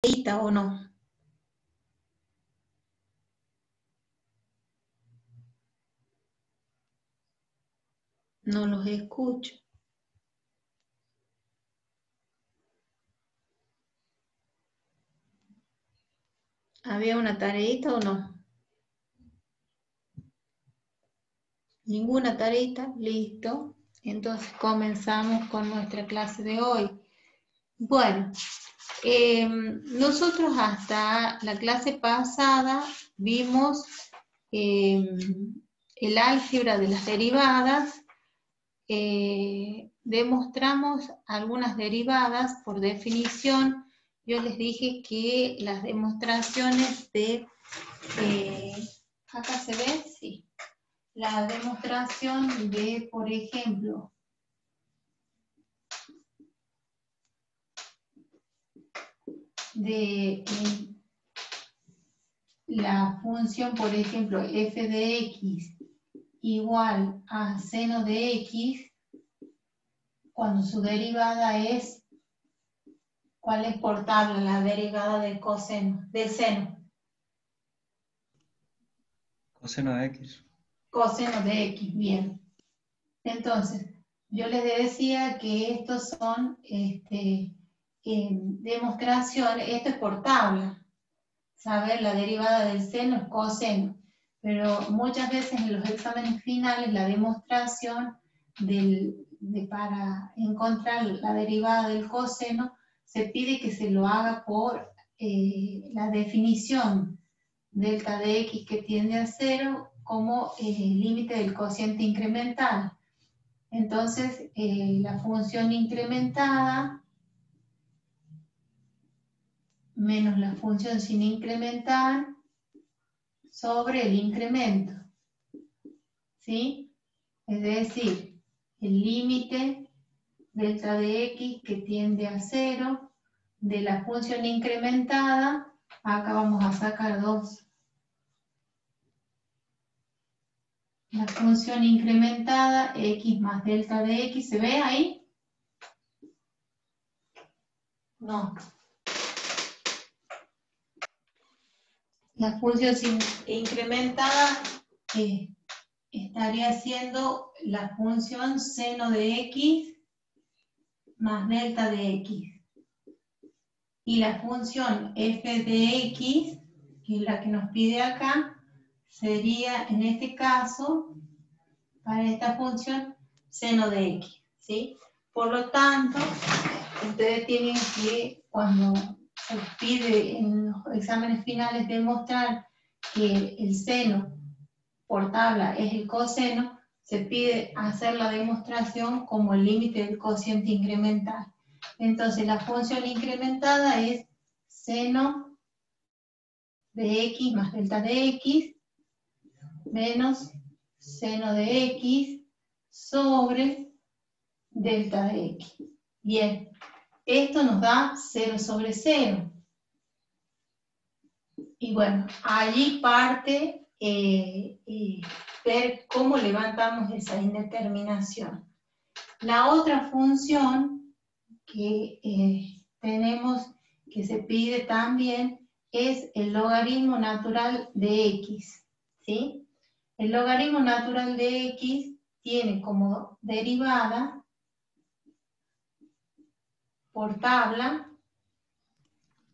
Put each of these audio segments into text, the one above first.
¿O no? No los escucho. ¿Había una tareita o no? Ninguna tareita, listo. Entonces comenzamos con nuestra clase de hoy. Bueno, nosotros hasta la clase pasada vimos el álgebra de las derivadas. Demostramos algunas derivadas por definición. Yo les dije que las demostraciones de... ¿acá se ve? Sí. La demostración de, por ejemplo, de la función, por ejemplo, f de x igual a seno de x, cuando su derivada es, ¿cuál es por tabla la derivada del coseno, del seno? Coseno de x. Coseno de x, bien. Entonces, yo les decía que estos son demostraciones, esto es por tabla. Saber la derivada del seno es coseno, pero muchas veces en los exámenes finales la demostración para encontrar la derivada del coseno se pide que se lo haga por la definición delta de x que tiende a 0 como límite del cociente incremental. Entonces, la función incrementada menos la función sin incrementar sobre el incremento, ¿sí? Es decir, el límite delta de x que tiende a 0 de la función incrementada, acá vamos a sacar 2. La función incrementada, x más delta de x, ¿se ve ahí? No. La función incrementada estaría siendo la función seno de x más delta de x. Y la función f de x, que es la que nos pide acá, sería en este caso, para esta función, seno de x, ¿sí? Por lo tanto, ustedes tienen que, cuando se pide en los exámenes finales demostrar que el seno por tabla es el coseno, se pide hacer la demostración como el límite del cociente incremental. Entonces la función incrementada es seno de x más delta de x menos seno de x sobre delta de x. Bien, esto nos da 0 sobre 0. Y bueno, allí parte ver cómo levantamos esa indeterminación. La otra función que tenemos, que se pide también, es el logaritmo natural de x, ¿sí? El logaritmo natural de x tiene como derivada por tabla,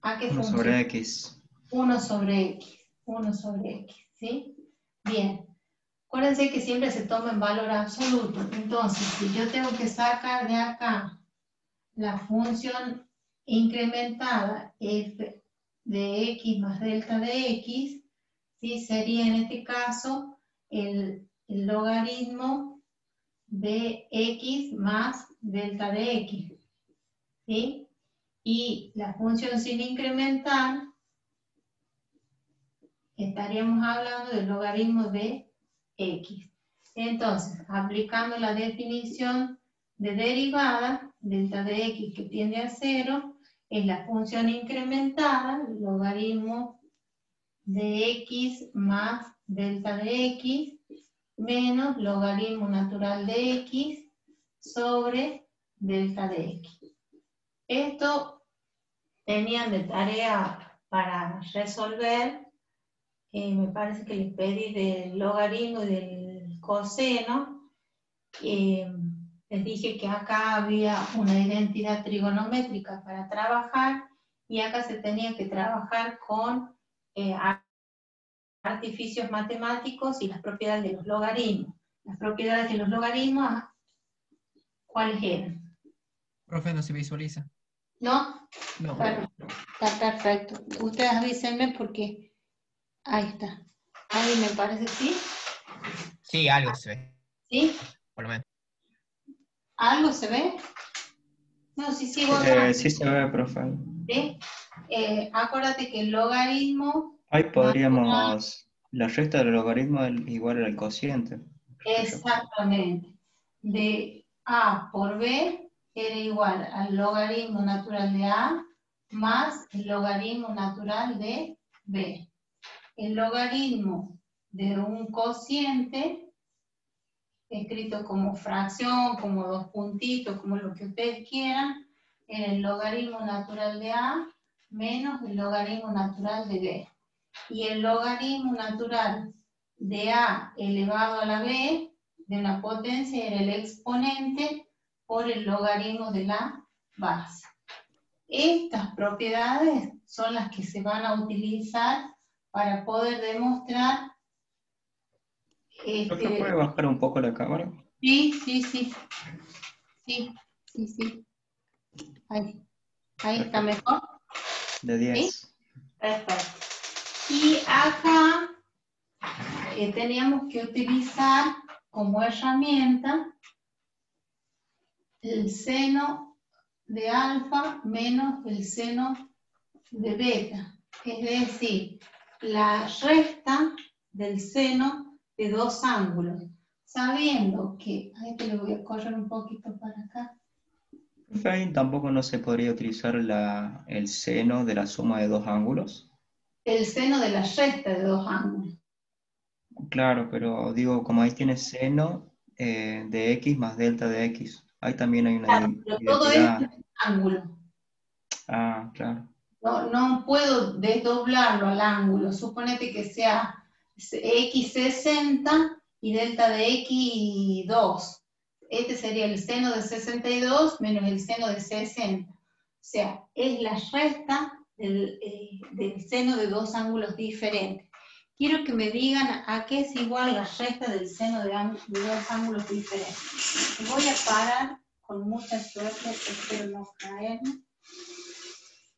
¿a qué 1 función? sobre x. 1 sobre x, 1 sobre x, ¿sí? Bien. Acuérdense que siempre se toma en valor absoluto. Entonces, si yo tengo que sacar de acá la función incrementada f de x más delta de x, ¿sí? Sería en este caso el logaritmo de x más delta de x, ¿sí? Y la función sin incrementar, estaríamos hablando del logaritmo de x. Entonces, aplicando la definición de derivada, delta de x que tiende a 0, es la función incrementada, el logaritmo de x más delta de x, menos logaritmo natural de x sobre delta de x. Esto tenían de tarea para resolver, me parece que les pedí del logaritmo y del coseno. Les dije que acá había una identidad trigonométrica para trabajar y acá se tenía que trabajar con artificios matemáticos y las propiedades de los logaritmos. Las propiedades de los logaritmos, ¿cuáles eran? Profe, no se visualiza. ¿No? No. Bueno, está perfecto. Ustedes avísenme porque ahí está. Ahí me parece, ¿sí? Sí, algo se ve, ¿Sí? por lo menos. ¿Algo se ve? No, sí sigo acá. Sí se ve, profe. ¿Sí? Acuérdate que el logaritmo Ahí natural, podríamos, la resta del logaritmo es igual al cociente. exactamente, de A por B era igual al logaritmo natural de A más el logaritmo natural de B. El logaritmo de un cociente, escrito como fracción, como dos puntitos, como lo que ustedes quieran, era el logaritmo natural de A menos el logaritmo natural de B. Y el logaritmo natural de A elevado a la B de una potencia era el exponente por el logaritmo de la base. Estas propiedades son las que se van a utilizar para poder demostrar ¿Profe puede bajar un poco la cámara? Sí. Ahí está mejor. De 10. ¿Sí? Perfecto. Y acá teníamos que utilizar como herramienta el seno de alfa menos el seno de beta. Es decir, la resta del seno de dos ángulos. Sabiendo que, ahí te lo voy a correr un poquito para acá. Profe, ahí tampoco no se podría utilizar el seno de la suma de dos ángulos. El seno de la resta de dos ángulos. Claro, pero digo, como ahí tiene seno de x más delta de x, ahí también hay una Claro, pero todo esto identidad. es ángulo. Ah, claro. No puedo desdoblarlo al ángulo. Suponete que sea x60 y delta de x2. Este sería el seno de 62 menos el seno de 60. O sea, es la resta del seno de dos ángulos diferentes. Quiero que me digan a qué es igual la resta del seno de dos ángulos diferentes. Me voy a parar con mucha suerte, espero no caerme,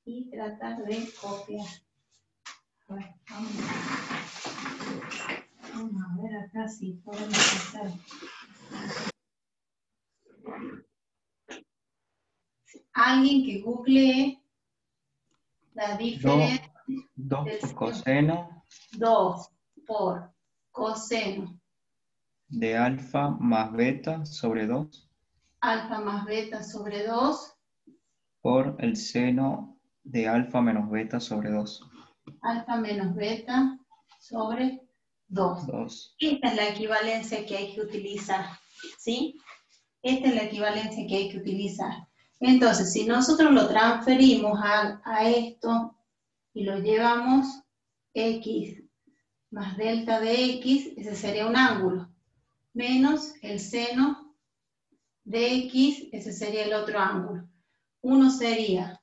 y tratar de copiar. Bueno, vamos a ver acá si podemos hacer. Alguien que googlee la diferencia 2 del por coseno 2 por coseno de alfa más beta sobre 2 alfa más beta sobre 2 por el seno de alfa menos beta sobre 2. alfa menos beta sobre 2. 2. Esta es la equivalencia que hay que utilizar, ¿sí? Esta es la equivalencia que hay que utilizar. Entonces, si nosotros lo transferimos a esto y lo llevamos x más delta de x, ese sería un ángulo, menos el seno de x, ese sería el otro ángulo. Uno sería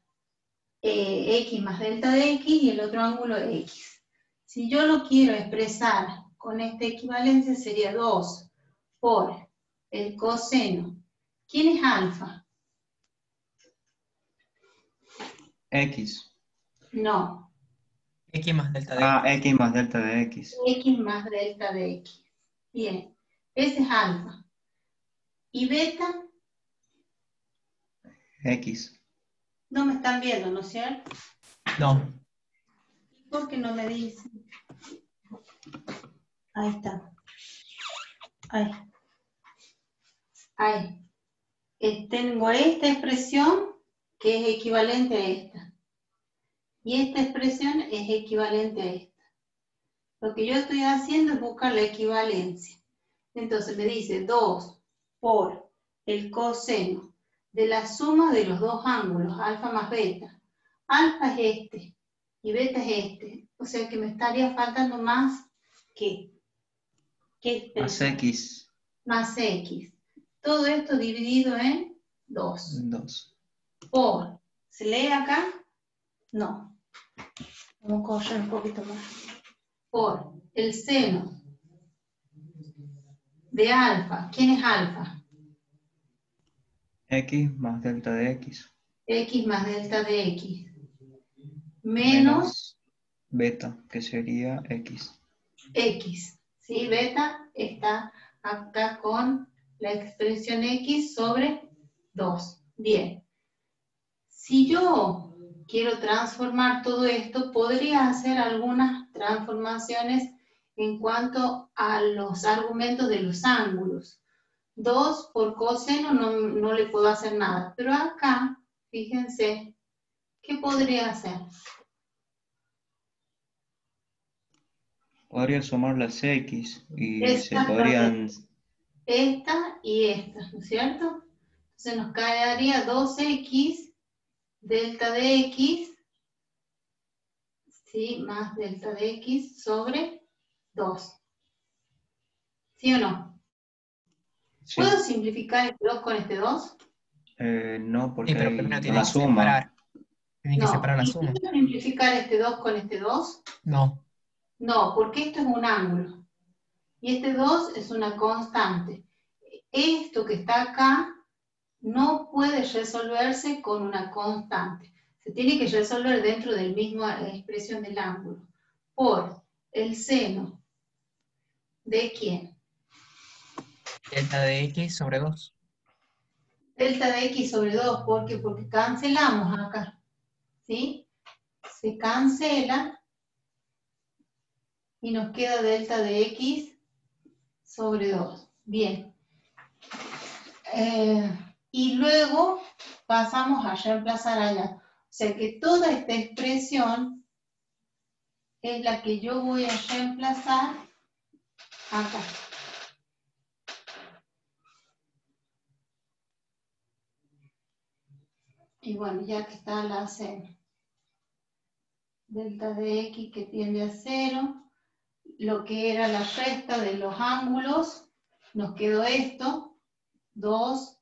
x más delta de x y el otro ángulo x. Si yo lo quiero expresar con esta equivalencia, sería 2 por el coseno. ¿Quién es alfa? X. No. X más delta de X. X más delta de X. X más delta de X. Bien. Ese es alfa. ¿Y beta? X. No me están viendo, ¿no es cierto? No. ¿Por qué no me dicen? Ahí está. Ahí. Tengo esta expresión que es equivalente a esta. Y esta expresión es equivalente a esta. Lo que yo estoy haciendo es buscar la equivalencia. Entonces me dice 2 por el coseno de la suma de los dos ángulos, alfa más beta. alfa es este y beta es este. O sea que me estaría faltando más que. ¿Qué Más X. Más X. Todo esto dividido en 2. 2. Por. ¿Se lee acá? No. Vamos a correr un poquito más. Por el seno de alfa. ¿Quién es alfa? X más delta de X. X más delta de X. Menos beta, que sería X. X. ¿Sí? Beta está acá con la expresión X sobre 2. Bien. Si yo quiero transformar todo esto, podría hacer algunas transformaciones en cuanto a los argumentos de los ángulos. 2 por coseno no le puedo hacer nada. Pero acá, fíjense, ¿qué podría hacer? Podría sumar las X y se Exactamente. podrían... Esta y esta, ¿no es cierto? Entonces nos quedaría 2x delta de x, ¿sí? Más delta de x sobre 2. ¿Sí o no? Sí. ¿Puedo simplificar este 2 con este 2? No, porque Sí, pero hay primero la tienen que suma. separar. Tienen que No. separar la ¿Y suma. puedo simplificar este 2 con este 2? No. No, porque esto es un ángulo. Y este 2 es una constante. Esto que está acá no puede resolverse con una constante. Se tiene que resolver dentro del mismo expresión del ángulo. Por el seno de ¿quién? Delta de X sobre 2. Delta de X sobre 2. ¿Por qué? Porque cancelamos acá. ¿Sí? Se cancela y nos queda delta de X sobre 2. Bien. Y luego pasamos a reemplazar allá. O sea que toda esta expresión es la que yo voy a reemplazar acá. Y bueno, ya que está la seno. Delta de X que tiende a 0. Lo que era la resta de los ángulos, nos quedó esto. 2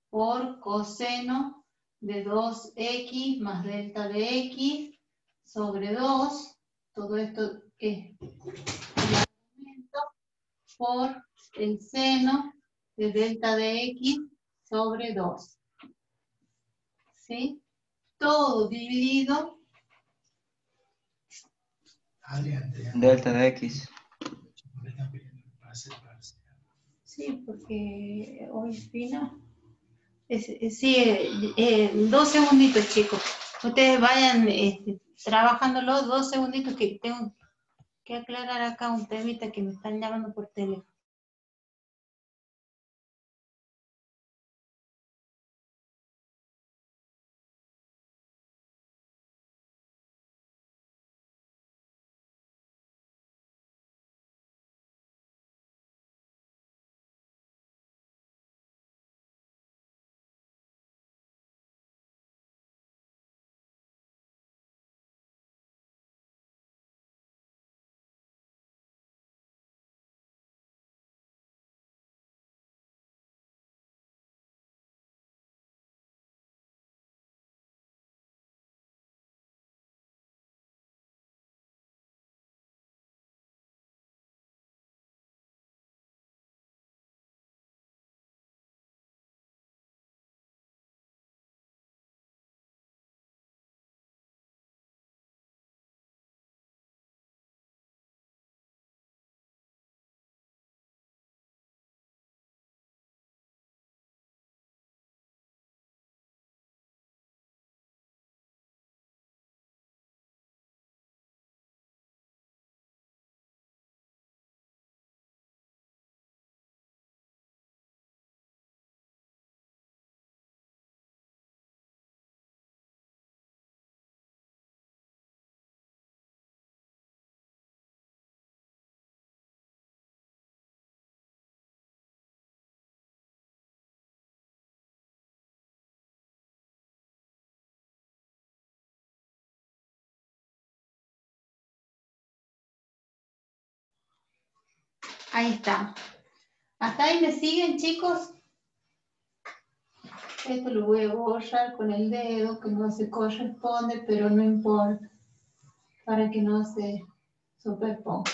por coseno de 2x más delta de x sobre 2. Todo esto es el argumento por el seno de delta de x sobre 2. ¿Sí? Todo dividido. Delta de X. Sí, porque hoy vino. Sí, 2 segunditos, chicos. Ustedes vayan trabajándolo 2 segunditos que tengo que aclarar acá un temita que me están llamando por teléfono. Ahí está. ¿Hasta ahí me siguen, chicos? Esto lo voy a borrar con el dedo, que no se corresponde, pero no importa, para que no se superponga.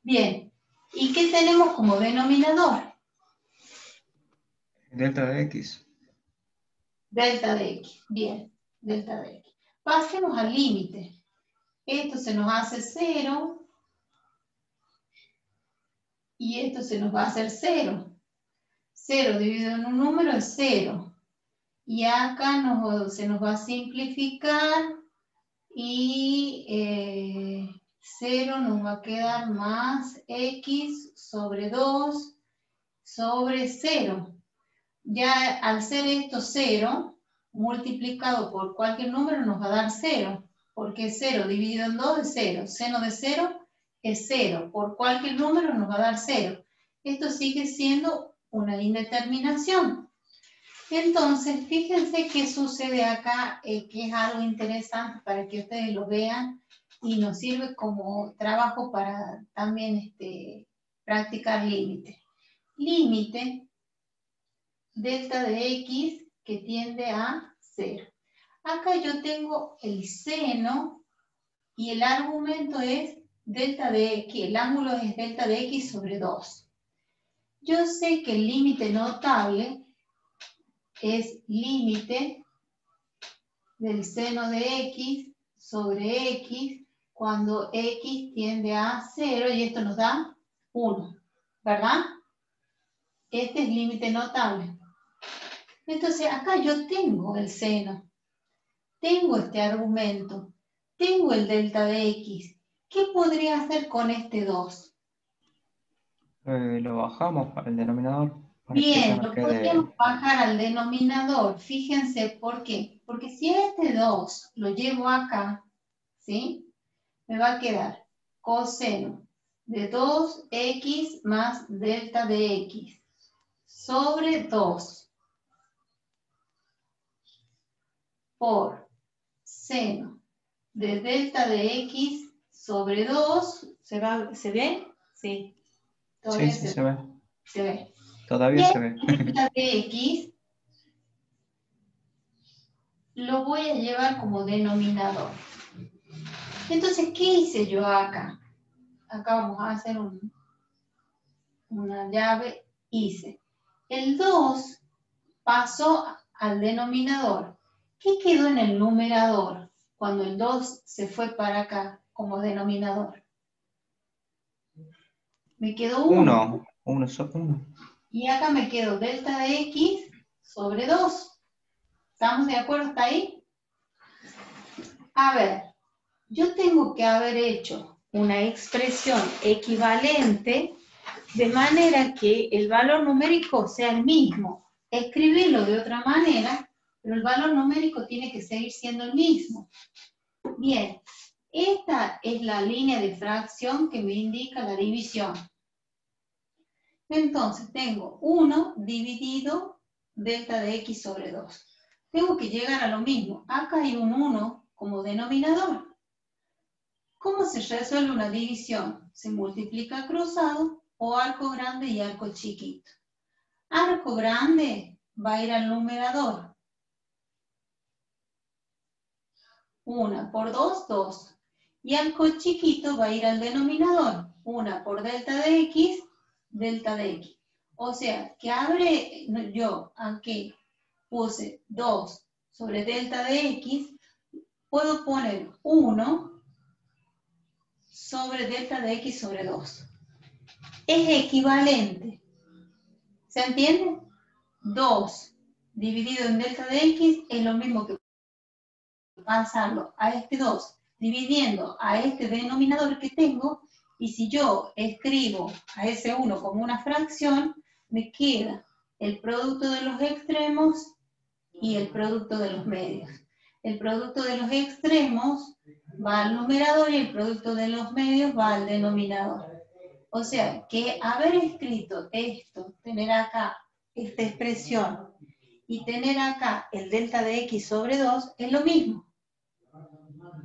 Bien, ¿y qué tenemos como denominador? Delta de X. Delta de X, bien, delta de X. Pasemos al límite. Esto se nos hace 0, y esto se nos va a hacer 0. 0 dividido en un número es 0. Y acá se nos va a simplificar y 0 nos va a quedar más x sobre 2 sobre 0. Ya al ser esto 0, multiplicado por cualquier número nos va a dar 0, porque 0 dividido en 2 es 0. Seno de 0 es 0. Por cualquier número nos va a dar 0. Esto sigue siendo una indeterminación. Entonces, fíjense qué sucede acá, que es algo interesante para que ustedes lo vean y nos sirve como trabajo para también practicar límite. Límite, delta de X que tiende a 0. Acá yo tengo el seno y el argumento es delta de X, el ángulo es delta de X sobre 2. Yo sé que el límite notable es límite del seno de X sobre X cuando X tiende a 0 y esto nos da 1, ¿verdad? Este es límite notable. Entonces acá yo tengo el seno, tengo este argumento, tengo el delta de X. ¿Qué podría hacer con este 2? Lo bajamos para el denominador, para que ya Bien, nos lo podríamos quede... bajar al denominador. Fíjense por qué. Porque si este 2 lo llevo acá, ¿sí? Me va a quedar coseno de 2x más delta de x sobre 2 por seno de delta de x sobre 2. ¿Se ve? Sí. Todavía Sí, se ve. se ve. Todavía Y se ve. el delta de x lo voy a llevar como denominador. Entonces, ¿qué hice yo acá? Acá vamos a hacer una llave, hice. El 2 pasó al denominador. ¿Qué quedó en el numerador cuando el 2 se fue para acá como denominador? Me quedó 1. 1 sobre 1. Y acá me quedó delta de x sobre 2. ¿Estamos de acuerdo hasta ahí? A ver, yo tengo que haber hecho una expresión equivalente de manera que el valor numérico sea el mismo. Escribirlo de otra manera, pero el valor numérico tiene que seguir siendo el mismo. Bien, esta es la línea de fracción que me indica la división. Entonces tengo 1 dividido delta de x sobre 2. Tengo que llegar a lo mismo. Acá hay un 1 como denominador. ¿Cómo se resuelve una división? Se multiplica cruzado o arco grande y arco chiquito. Arco grande va a ir al numerador. 1 por 2, 2. Y arco chiquito va a ir al denominador. 1 por delta de x, delta de x. O sea, que yo aquí puse 2 sobre delta de x, puedo poner 1 sobre delta de x sobre 2. Es equivalente. ¿Se entiende? 2 dividido en delta de x es lo mismo que pasarlo a este 2 dividiendo a este denominador que tengo, y si yo escribo a ese 1 como una fracción, me queda el producto de los extremos y el producto de los medios. El producto de los extremos va al numerador y el producto de los medios va al denominador. O sea, que haber escrito esto, tener acá esta expresión y tener acá el delta de x sobre 2 es lo mismo.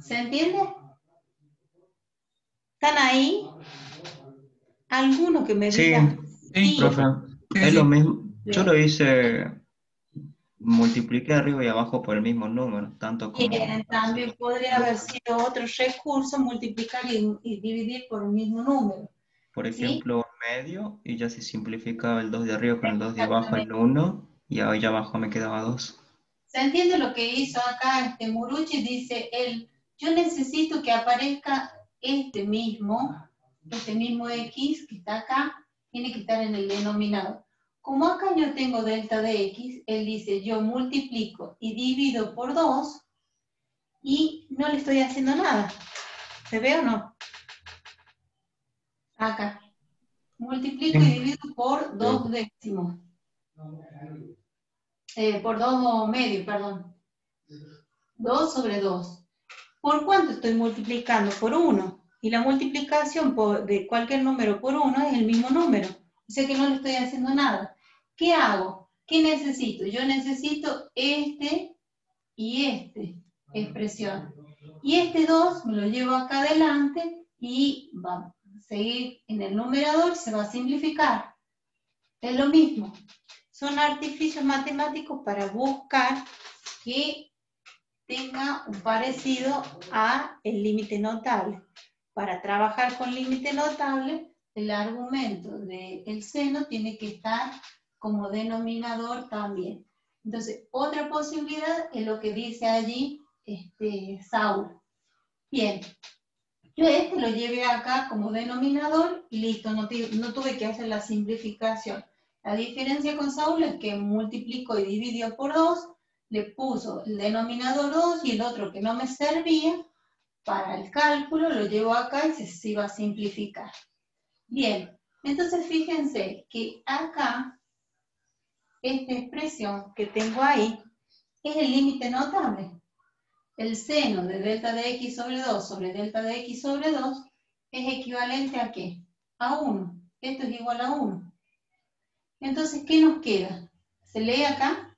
¿Se entiende? ¿Están ahí? ¿Alguno que me Sí, diga? Sí, Sí, profe, sí, es lo sí. mismo. Yo bien. lo hice, multipliqué arriba y abajo por el mismo número, tanto como Bien, también hacerlo podría haber bruto. sido otro recurso, multiplicar y dividir por el mismo número, Por ¿sí? ejemplo, medio, y ya se simplificaba el 2 de arriba con el 2 de abajo, Exactamente. el uno, y ahí abajo me quedaba 2. ¿Se entiende lo que hizo acá este Muruchi? Dice él, yo necesito que aparezca este mismo X que está acá, tiene que estar en el denominador. Como acá yo tengo delta de X, él dice, yo multiplico y divido por 2 y no le estoy haciendo nada. ¿Se ve o no? Acá. Multiplico y Sí, divido por 2 décimos. Por 2 medios, perdón. 2 sobre 2. ¿Por cuánto estoy multiplicando? Por 1. Y la multiplicación de cualquier número por 1 es el mismo número. O sea que no le estoy haciendo nada. ¿Qué hago? ¿Qué necesito? Yo necesito este y este expresión. Y este 2 me lo llevo acá adelante y va a seguir en el numerador, se va a simplificar. Es lo mismo. Son artificios matemáticos para buscar que tenga un parecido a el límite notable. Para trabajar con límite notable, el argumento del seno tiene que estar como denominador también. Entonces, otra posibilidad es lo que dice allí Saúl. Bien, yo lo llevé acá como denominador y listo, no tuve que hacer la simplificación. La diferencia con Saúl es que multiplicó y dividió por 2, le puso el denominador 2 y el otro que no me servía para el cálculo lo llevo acá y se iba a simplificar. Bien, entonces fíjense que acá, esta expresión que tengo ahí es el límite notable. El seno de delta de x sobre delta de x sobre 2 es equivalente a ¿qué? A 1. Esto es igual a 1. Entonces, ¿qué nos queda? ¿Se lee acá?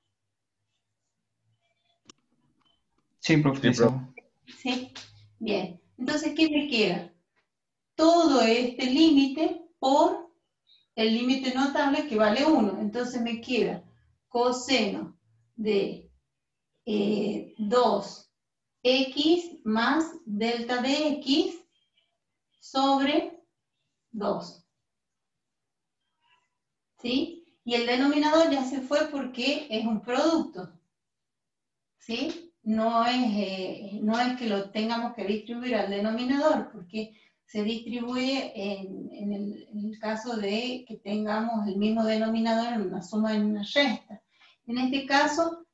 sí, profe, ¿Sí? Bien. Entonces, ¿qué me queda? Todo este límite por el límite notable que vale 1. Entonces me queda coseno de 2x más delta de x sobre 2. ¿Sí? Y el denominador ya se fue porque es un producto. ¿Sí? No es que lo tengamos que distribuir al denominador, porque se distribuye en el caso de que tengamos el mismo denominador en una suma y en una resta. En este caso,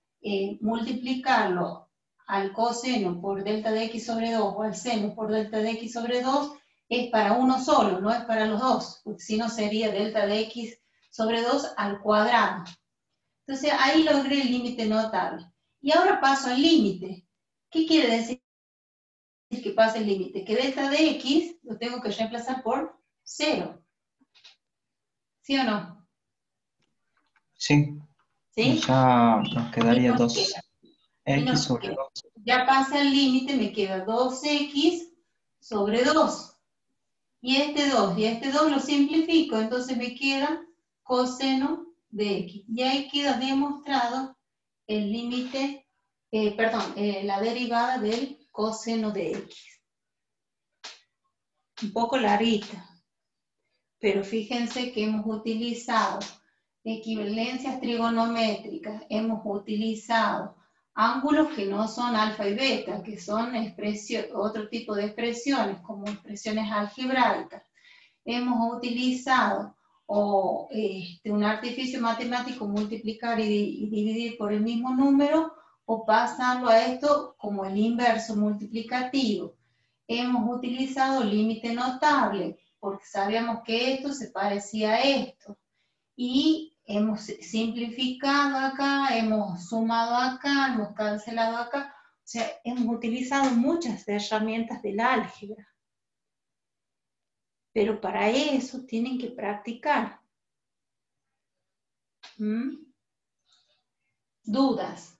multiplicarlo al coseno por delta de x sobre 2 o al seno por delta de x sobre 2 es para uno solo, no es para los dos, porque si no sería delta de x sobre 2 al cuadrado. Entonces ahí logré el límite notable. Y ahora paso al límite. ¿Qué quiere decir que pase el límite? Que delta de x lo tengo que reemplazar por 0. ¿Sí o no? sí. Y ¿Sí? ya nos Y quedaría nos queda. 2x sobre 2. Ya pasa el límite, me queda 2x sobre 2. Y este 2 lo simplifico, entonces me queda coseno de x. Y ahí queda demostrado el límite, la derivada del coseno de x. Un poco larguita, pero fíjense que hemos utilizado equivalencias trigonométricas, hemos utilizado ángulos que no son alfa y beta, que son otro tipo de expresiones, como expresiones algebraicas. Hemos utilizado un artificio matemático, multiplicar y dividir por el mismo número, o pasarlo a esto como el inverso multiplicativo. Hemos utilizado límite notable, porque sabíamos que esto se parecía a esto. Y hemos simplificado acá, hemos sumado acá, hemos cancelado acá. O sea, hemos utilizado muchas herramientas del álgebra. Pero para eso tienen que practicar. ¿Dudas?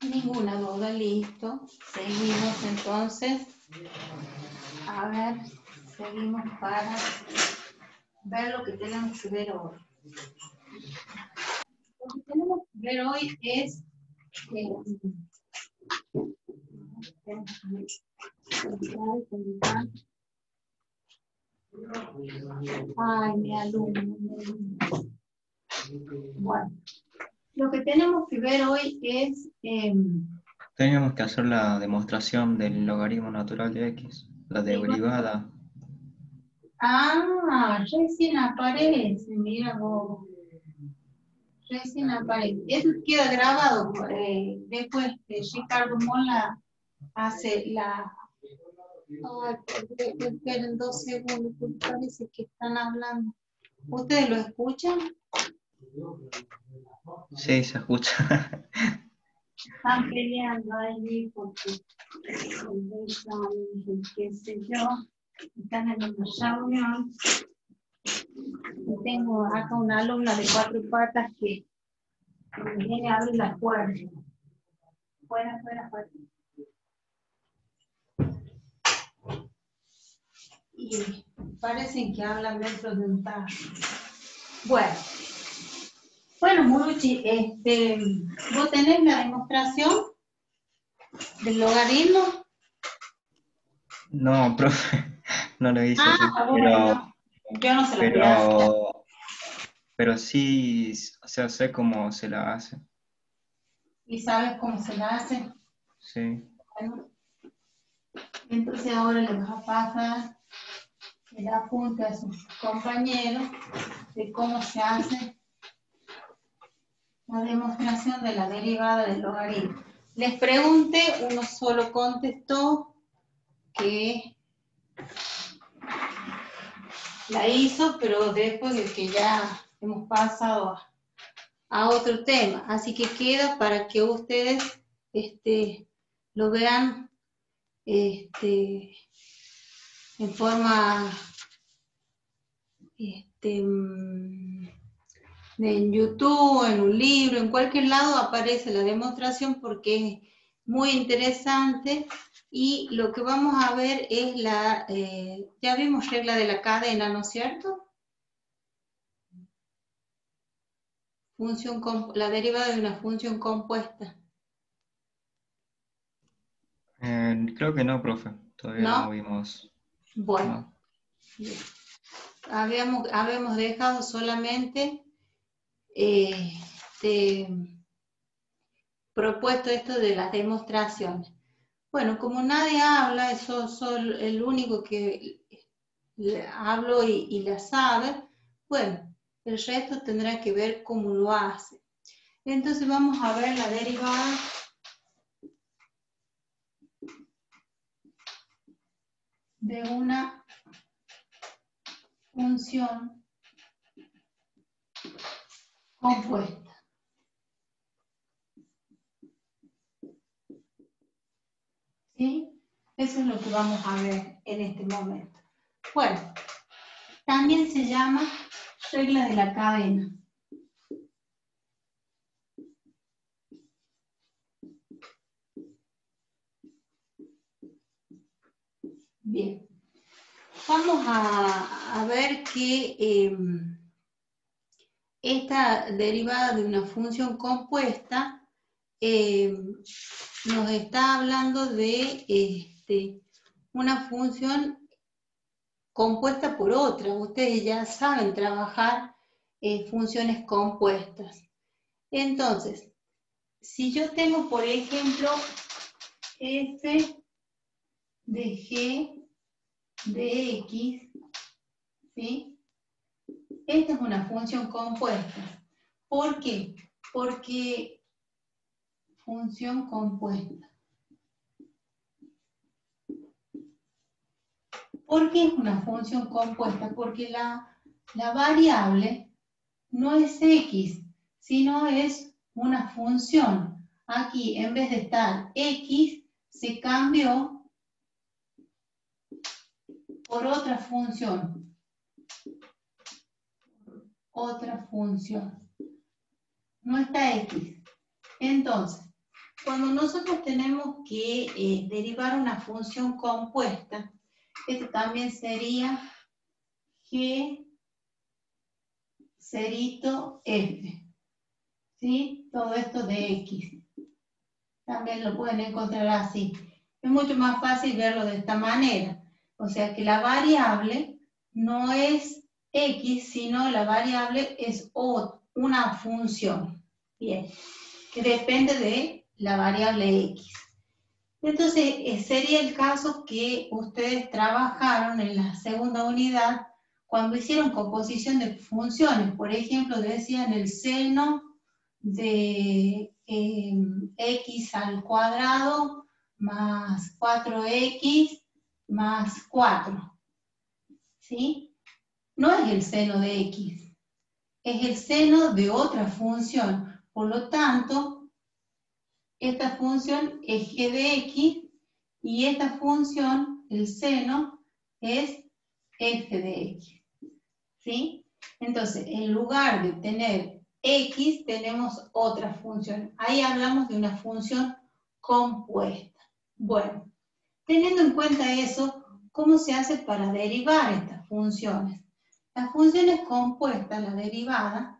Ninguna duda, listo. Seguimos entonces. A ver, seguimos para ver lo que tenemos que ver hoy. Lo que tenemos que ver hoy es ay, mi alumno. Bueno, lo que tenemos que ver hoy es Teníamos que hacer la demostración del logaritmo natural de x, la derivada. recién aparece, mira vos. Recién aparece. Eso queda grabado. Después Ricardo Mola hace la... Ay, esperen 2 segundos, porque parece que están hablando. ¿Ustedes lo escuchan? Sí, se escucha. Están peleando allí porque qué sé yo, están en una reunión. Y tengo acá una alumna de 4 patas que me viene a abrir la puerta. Fuera, fuera, fuera. Y parecen que hablan dentro de un tarro. Bueno, Muruchi, ¿vos tenés la demostración del logaritmo? No, profe, no lo hice, sí. Bueno, yo no se la voy a hacer. Pero sí, o sea, sé cómo se la hace. ¿Y sabes cómo se la hace? Sí. Bueno, entonces ahora le vas a pasar el apunte a sus compañeros de cómo se hace la demostración de la derivada del logaritmo. Les pregunté, uno solo contestó que la hizo, pero después de que ya hemos pasado a otro tema. Así que queda para que ustedes lo vean en forma en YouTube, en un libro, en cualquier lado aparece la demostración porque es muy interesante. Y lo que vamos a ver es ya vimos regla de la cadena, ¿no es cierto? La derivada de una función compuesta. Creo que no, profe. Todavía no ¿No? vimos. Bueno, No. habíamos dejado solamente propuesto esto de las demostraciones. Bueno, como nadie habla, soy el único que hablo y la sabe, bueno, el resto tendrá que ver cómo lo hace. Entonces vamos a ver la derivada de una función compuesta. ¿Sí? Eso es lo que vamos a ver en este momento. Bueno, también se llama regla de la cadena. Bien. Vamos a ver que esta derivada de una función compuesta nos está hablando de una función compuesta por otra. Ustedes ya saben trabajar funciones compuestas. Entonces, si yo tengo, por ejemplo, f de g de x, ¿sí? Esta es una función compuesta. ¿Por qué? Porque función compuesta. ¿Por qué es una función compuesta? Porque la variable no es x, sino es una función. Aquí, en vez de estar x, se cambió por otra función. Otra función. No está x. Entonces, cuando nosotros tenemos que derivar una función compuesta, este también sería G cerito F, ¿sí? Todo esto de X. También lo pueden encontrar así. Es mucho más fácil verlo de esta manera. O sea que la variable no es X, sino la variable es una función. Bien, que depende de la variable X. Entonces, sería el caso que ustedes trabajaron en la segunda unidad cuando hicieron composición de funciones. Por ejemplo, decían el seno de x al cuadrado más 4x más 4. ¿Sí? No es el seno de x, es el seno de otra función. Por lo tanto, esta función es g de x y esta función, el seno, es f de x. ¿Sí? Entonces, en lugar de tener x, tenemos otra función. Ahí hablamos de una función compuesta. Bueno, teniendo en cuenta eso, ¿cómo se hace para derivar estas funciones? Las funciones compuestas, la derivada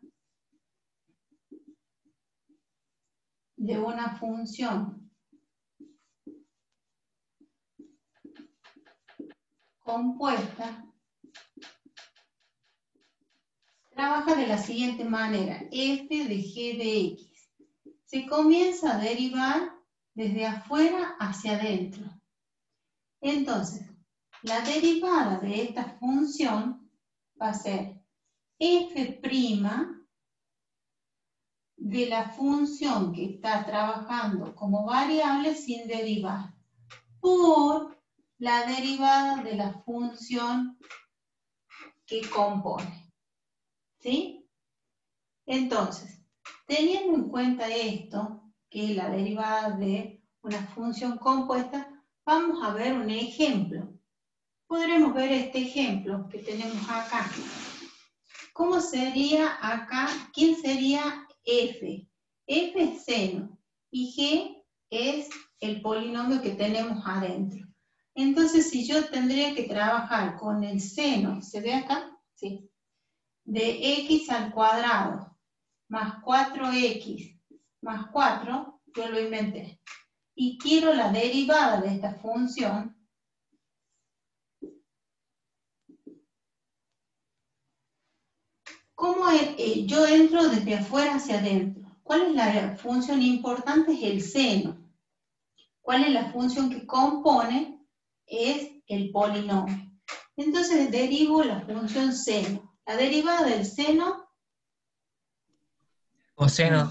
de una función compuesta trabaja de la siguiente manera, f de g de x. Se comienza a derivar desde afuera hacia adentro. Entonces, la derivada de esta función va a ser f' de la función que está trabajando como variable sin derivar, por la derivada de la función que compone. ¿Sí? Entonces, teniendo en cuenta esto, que es la derivada de una función compuesta, vamos a ver un ejemplo. Podremos ver este ejemplo que tenemos acá. ¿Cómo sería acá? ¿Quién sería f? F es seno y g es el polinomio que tenemos adentro. Entonces, si yo tendría que trabajar con el seno, ¿se ve acá? Sí. De x al cuadrado más 4x más 4, yo lo inventé. Y quiero la derivada de esta función. ¿Cómo yo entro desde afuera hacia adentro? ¿Cuál es la función importante? Es el seno. ¿Cuál es la función que compone? Es el polinomio. Entonces derivo la función seno. La derivada del seno, Coseno.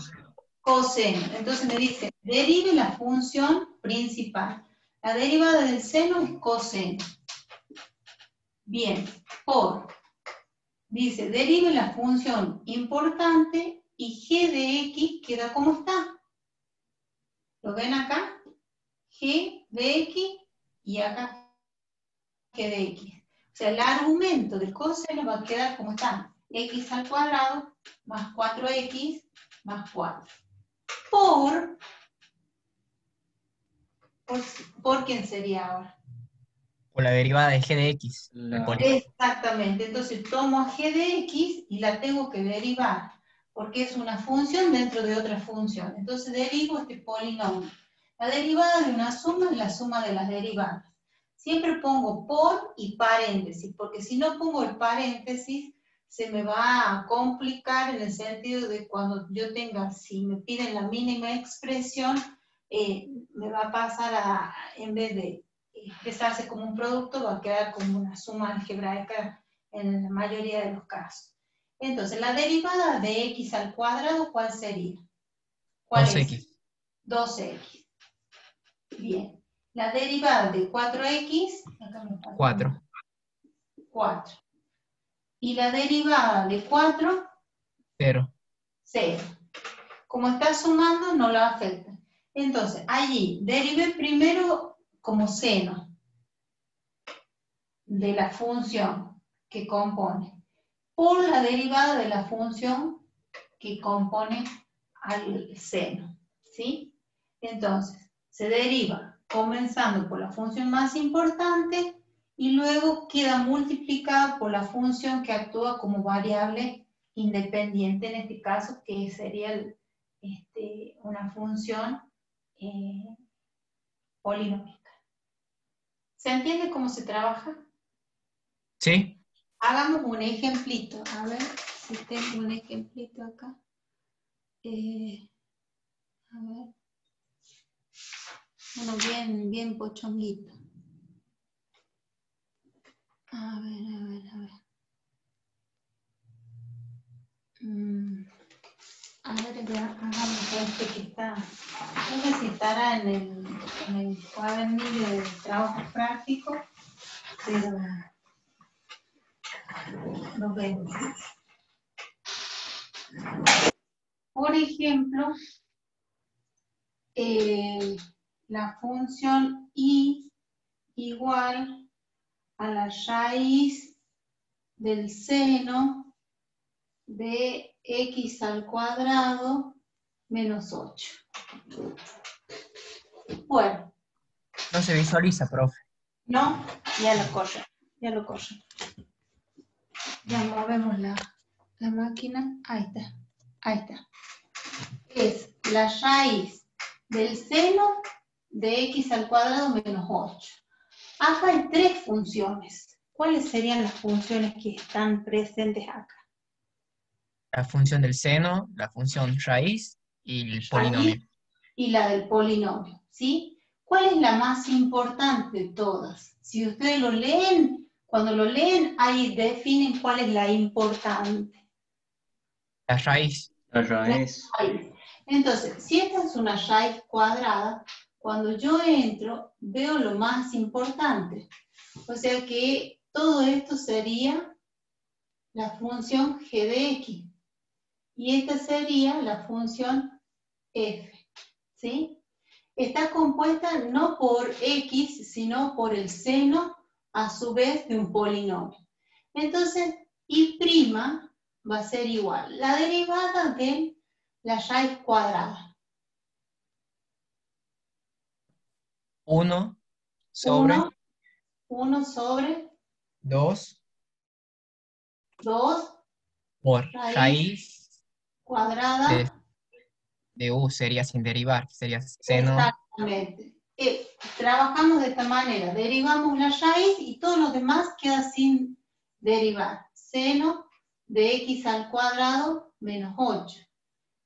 coseno. Entonces me dice, derive la función principal. La derivada del seno es coseno. Bien, dice, derive la función importante y g de x queda como está. ¿Lo ven acá? G de x y acá g de x. O sea, el argumento del coseno va a quedar como está. X al cuadrado más 4x más 4. ¿Por quién sería ahora? Por la derivada de g de x. Exactamente. Entonces tomo a g de x y la tengo que derivar, porque es una función dentro de otra función. Entonces derivo este polinomio. La derivada de una suma es la suma de las derivadas. Siempre pongo por y paréntesis, porque si no pongo el paréntesis, se me va a complicar en el sentido de cuando yo tenga, si me piden la mínima expresión, me va a pasar en vez de expresarse como un producto, va a quedar como una suma algebraica en la mayoría de los casos. Entonces, la derivada de x al cuadrado, ¿cuál sería? ¿Cuál 2x. es? 2x. Bien. La derivada de 4x, acá me falta 4. 4. Y la derivada de 4, 0. 0. Como está sumando, no la afecta. Entonces, allí, derivé primero como seno de la función que compone, por la derivada de la función que compone al seno, ¿sí? Entonces, se deriva comenzando por la función más importante y luego queda multiplicada por la función que actúa como variable independiente, en este caso, que sería una función polinómica. ¿Se entiende cómo se trabaja? ¿Sí? Hagamos un ejemplito. A ver si tengo un ejemplito acá. A ver. Uno bien pochonguito. A ver. A ver, hagamos este que está. No sé si estará en el cuadernillo de trabajo práctico, pero lo vemos. Por ejemplo, la función y igual a la raíz del seno de x al cuadrado menos 8. Bueno. No se visualiza, profe. No, ya lo corre. Ya movemos la máquina. Ahí está. Es la raíz del seno de x al cuadrado menos 8. Acá hay 3 funciones. ¿Cuáles serían las funciones que están presentes acá? La función del seno, la función raíz y el polinomio. Y la del polinomio, ¿sí? ¿Cuál es la más importante de todas? Si ustedes lo leen, cuando lo leen, ahí definen cuál es la importante. La raíz. La raíz. Entonces, si esta es una raíz cuadrada, cuando yo entro, veo lo más importante. O sea que todo esto sería la función g de x. Y esta sería la función f, ¿sí? Está compuesta no por x, sino por el seno, a su vez, de un polinomio. Entonces, y' va a ser igual. La derivada de la raíz cuadrada. 1 sobre 1 sobre 2 por raíz cuadrada de u sería sin derivar, sería seno. Exactamente. Trabajamos de esta manera, derivamos la raíz y todos los demás queda sin derivar. Seno de x al cuadrado menos 8.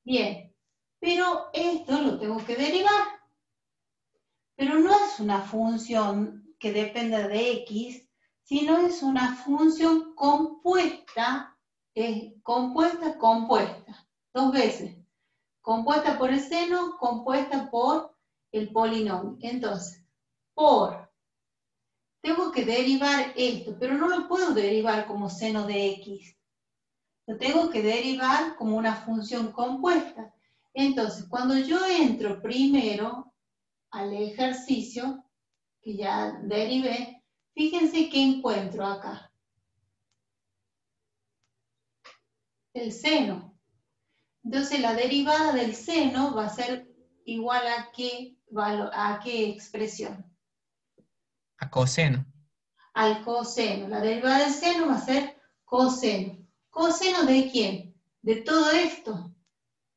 Bien, pero esto lo tengo que derivar. Pero no es una función que dependa de x, sino es una función compuesta, compuesta, 2 veces. Compuesta por el seno, compuesta por el polinomio. Entonces, tengo que derivar esto, pero no lo puedo derivar como seno de x. Lo tengo que derivar como una función compuesta. Entonces, cuando yo entro primero al ejercicio, que ya derivé, fíjense qué encuentro acá. El seno. Entonces la derivada del seno va a ser igual a qué expresión. A coseno. Al coseno. La derivada del seno va a ser coseno. ¿Coseno de quién? De todo esto.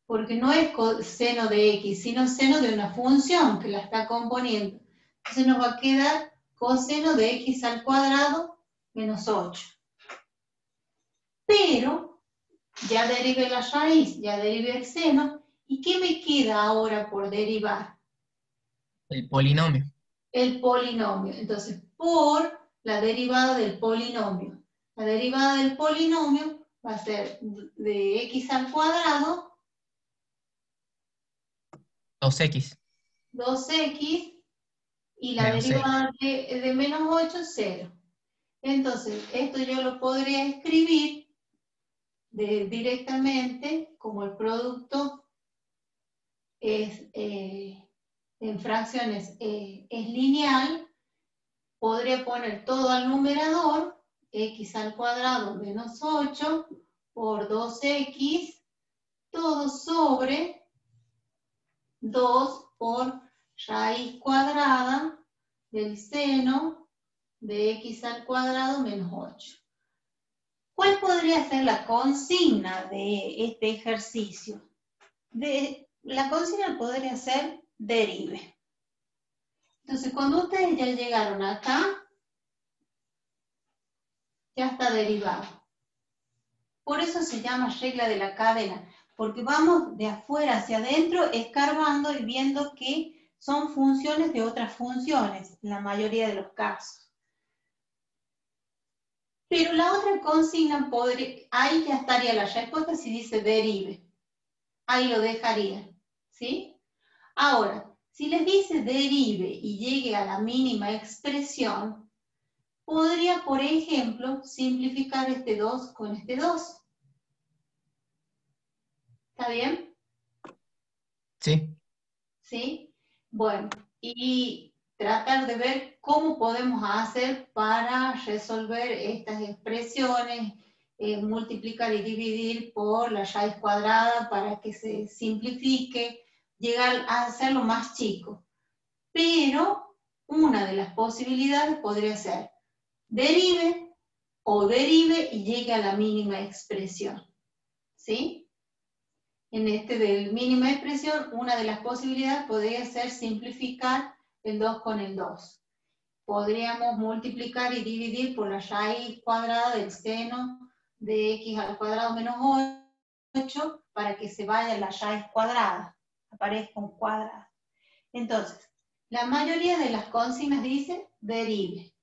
Porque no es coseno de x, sino seno de una función que la está componiendo. Entonces nos va a quedar coseno de x al cuadrado menos 8. Pero ya derivé la raíz, ya derivé el seno. ¿Y qué me queda ahora por derivar? El polinomio. El polinomio. Entonces, por la derivada del polinomio. La derivada del polinomio va a ser de x al cuadrado. 2x. 2x. Y la Menos 0. derivada de menos 8, 0. Entonces, esto yo lo podría escribir directamente como el producto es en fracciones es lineal, podría poner todo al numerador, x al cuadrado menos 8 por 2x, todo sobre 2 por raíz cuadrada del seno de x al cuadrado menos 8. ¿Cuál podría ser la consigna de este ejercicio? La consigna podría ser derive. Entonces, cuando ustedes ya llegaron acá, ya está derivado. Por eso se llama regla de la cadena, porque vamos de afuera hacia adentro escarbando y viendo que son funciones de otras funciones, en la mayoría de los casos. Pero la otra consigna, ahí ya estaría la respuesta si dice derive. Ahí lo dejaría, ¿sí? Ahora, si les dice derive y llegue a la mínima expresión, podría, por ejemplo, simplificar este 2 con este 2. ¿Está bien? Sí. ¿Sí? Bueno, y tratar de ver cómo podemos hacer para resolver estas expresiones, multiplicar y dividir por la raíz cuadrada para que se simplifique, llegar a hacerlo más chico. Pero una de las posibilidades podría ser derive o derive y llegue a la mínima expresión. ¿Sí? En este de mínima expresión, una de las posibilidades podría ser simplificar el 2 con el 2. Podríamos multiplicar y dividir por la raíz cuadrada del seno de x al cuadrado menos 8 para que se vaya la raíz cuadrada, aparezca un cuadrado. Entonces, la mayoría de las consignas dice derive.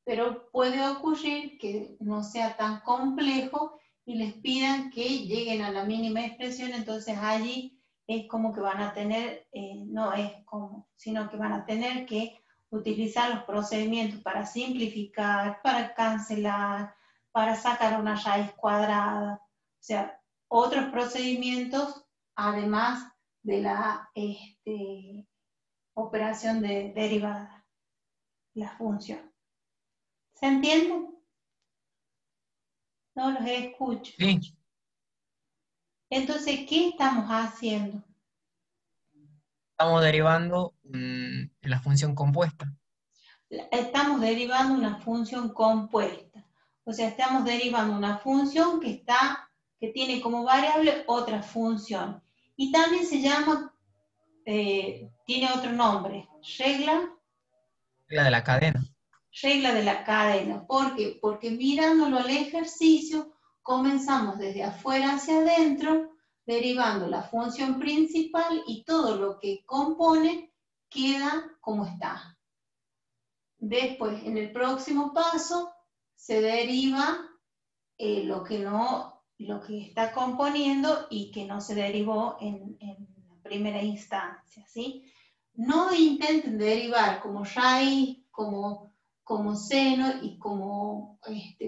Pero puede ocurrir que no sea tan complejo y les pidan que lleguen a la mínima expresión, entonces allí es como que van a tener, no es como, sino que van a tener que utilizar los procedimientos para simplificar, para cancelar, para sacar una raíz cuadrada, o sea, otros procedimientos además de la operación de derivada, la función. ¿Se entiende? No los escucho. Sí. Entonces, ¿qué estamos haciendo? Estamos derivando la función compuesta. Estamos derivando una función compuesta. O sea, estamos derivando una función que tiene como variable otra función. Y también se llama, tiene otro nombre, regla Regla de la cadena. Regla de la cadena. ¿Por qué? Porque mirándolo al ejercicio, comenzamos desde afuera hacia adentro, derivando la función principal y todo lo que compone queda como está. Después, en el próximo paso, se deriva lo que está componiendo y que no se derivó en la primera instancia, ¿sí? No intenten derivar como raíz, como seno y como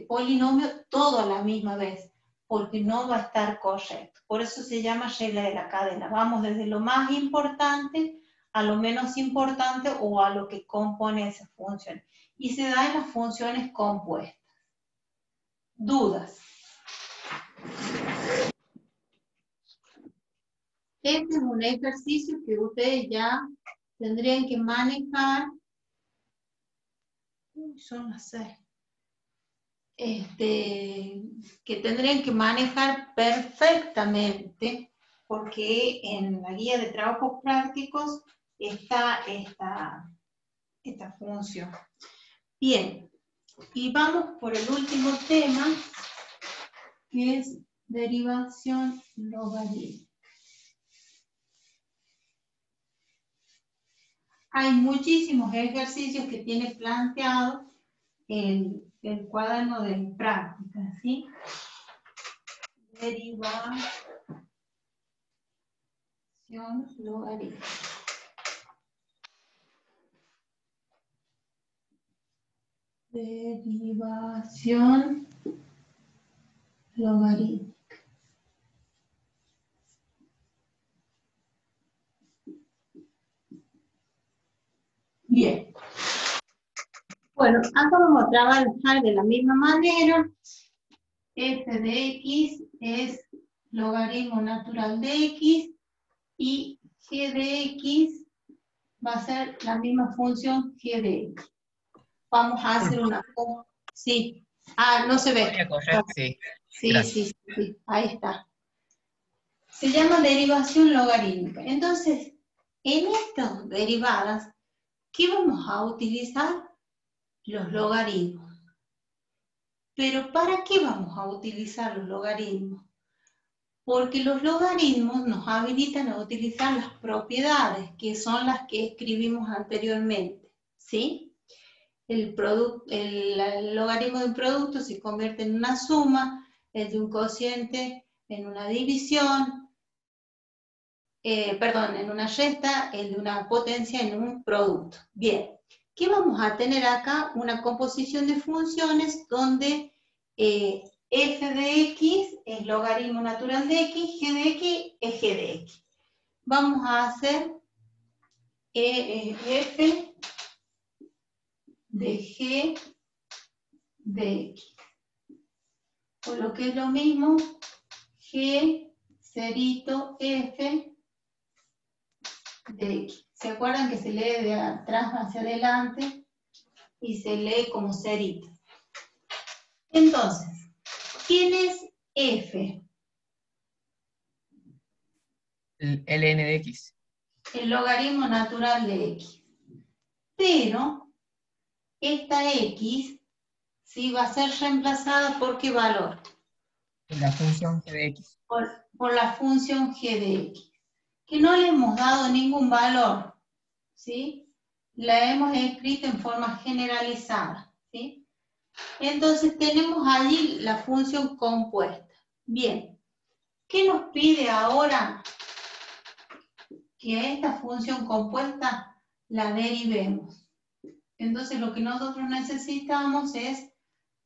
polinomio todo a la misma vez, porque no va a estar correcto. Por eso se llama regla de la cadena. Vamos desde lo más importante a lo menos importante o a lo que compone esa función. Y se da en las funciones compuestas. ¿Dudas? Este es un ejercicio que ustedes ya tendrían que manejar. Son las 6. Que tendrían que manejar perfectamente, porque en la guía de trabajos prácticos está esta función. Bien, y vamos por el último tema, que es derivación logarítmica. Hay muchísimos ejercicios que tiene planteado el cuaderno de práctica, ¿sí? Derivación logarítmica. Derivación logarítmica. Bien. Bueno, acá vamos a trabajar de la misma manera. F de x es logaritmo natural de x y g de x va a ser la misma función g de x. Vamos a hacer una... Sí. Ah, no se ve. ¿Podría correr? Sí. Sí, Gracias. sí, ahí está. Se llama derivación logarítmica. Entonces, en estas derivadas, ¿qué vamos a utilizar? Los logaritmos. ¿Pero para qué vamos a utilizar los logaritmos? Porque los logaritmos nos habilitan a utilizar las propiedades, que son las que escribimos anteriormente, ¿sí? El logaritmo de un producto se convierte en una suma, el de un cociente en una división, en una resta, el de una potencia en un producto. Bien, ¿qué vamos a tener acá? Una composición de funciones donde f de x es logaritmo natural de x, g de x es g de x. Vamos a hacer f de g de x. O lo que es lo mismo, g cerito f de x. ¿Se acuerdan que se lee de atrás hacia adelante y se lee como cerito? Entonces, ¿quién es f? El ln de x. El logaritmo natural de x. Pero esta x sí va a ser reemplazada por ¿qué valor? La función g de x. Por la función g de x, que no le hemos dado ningún valor, ¿sí? La hemos escrito en forma generalizada, ¿sí? Entonces tenemos allí la función compuesta. Bien, ¿qué nos pide ahora? Que a esta función compuesta la derivemos. Entonces lo que nosotros necesitamos es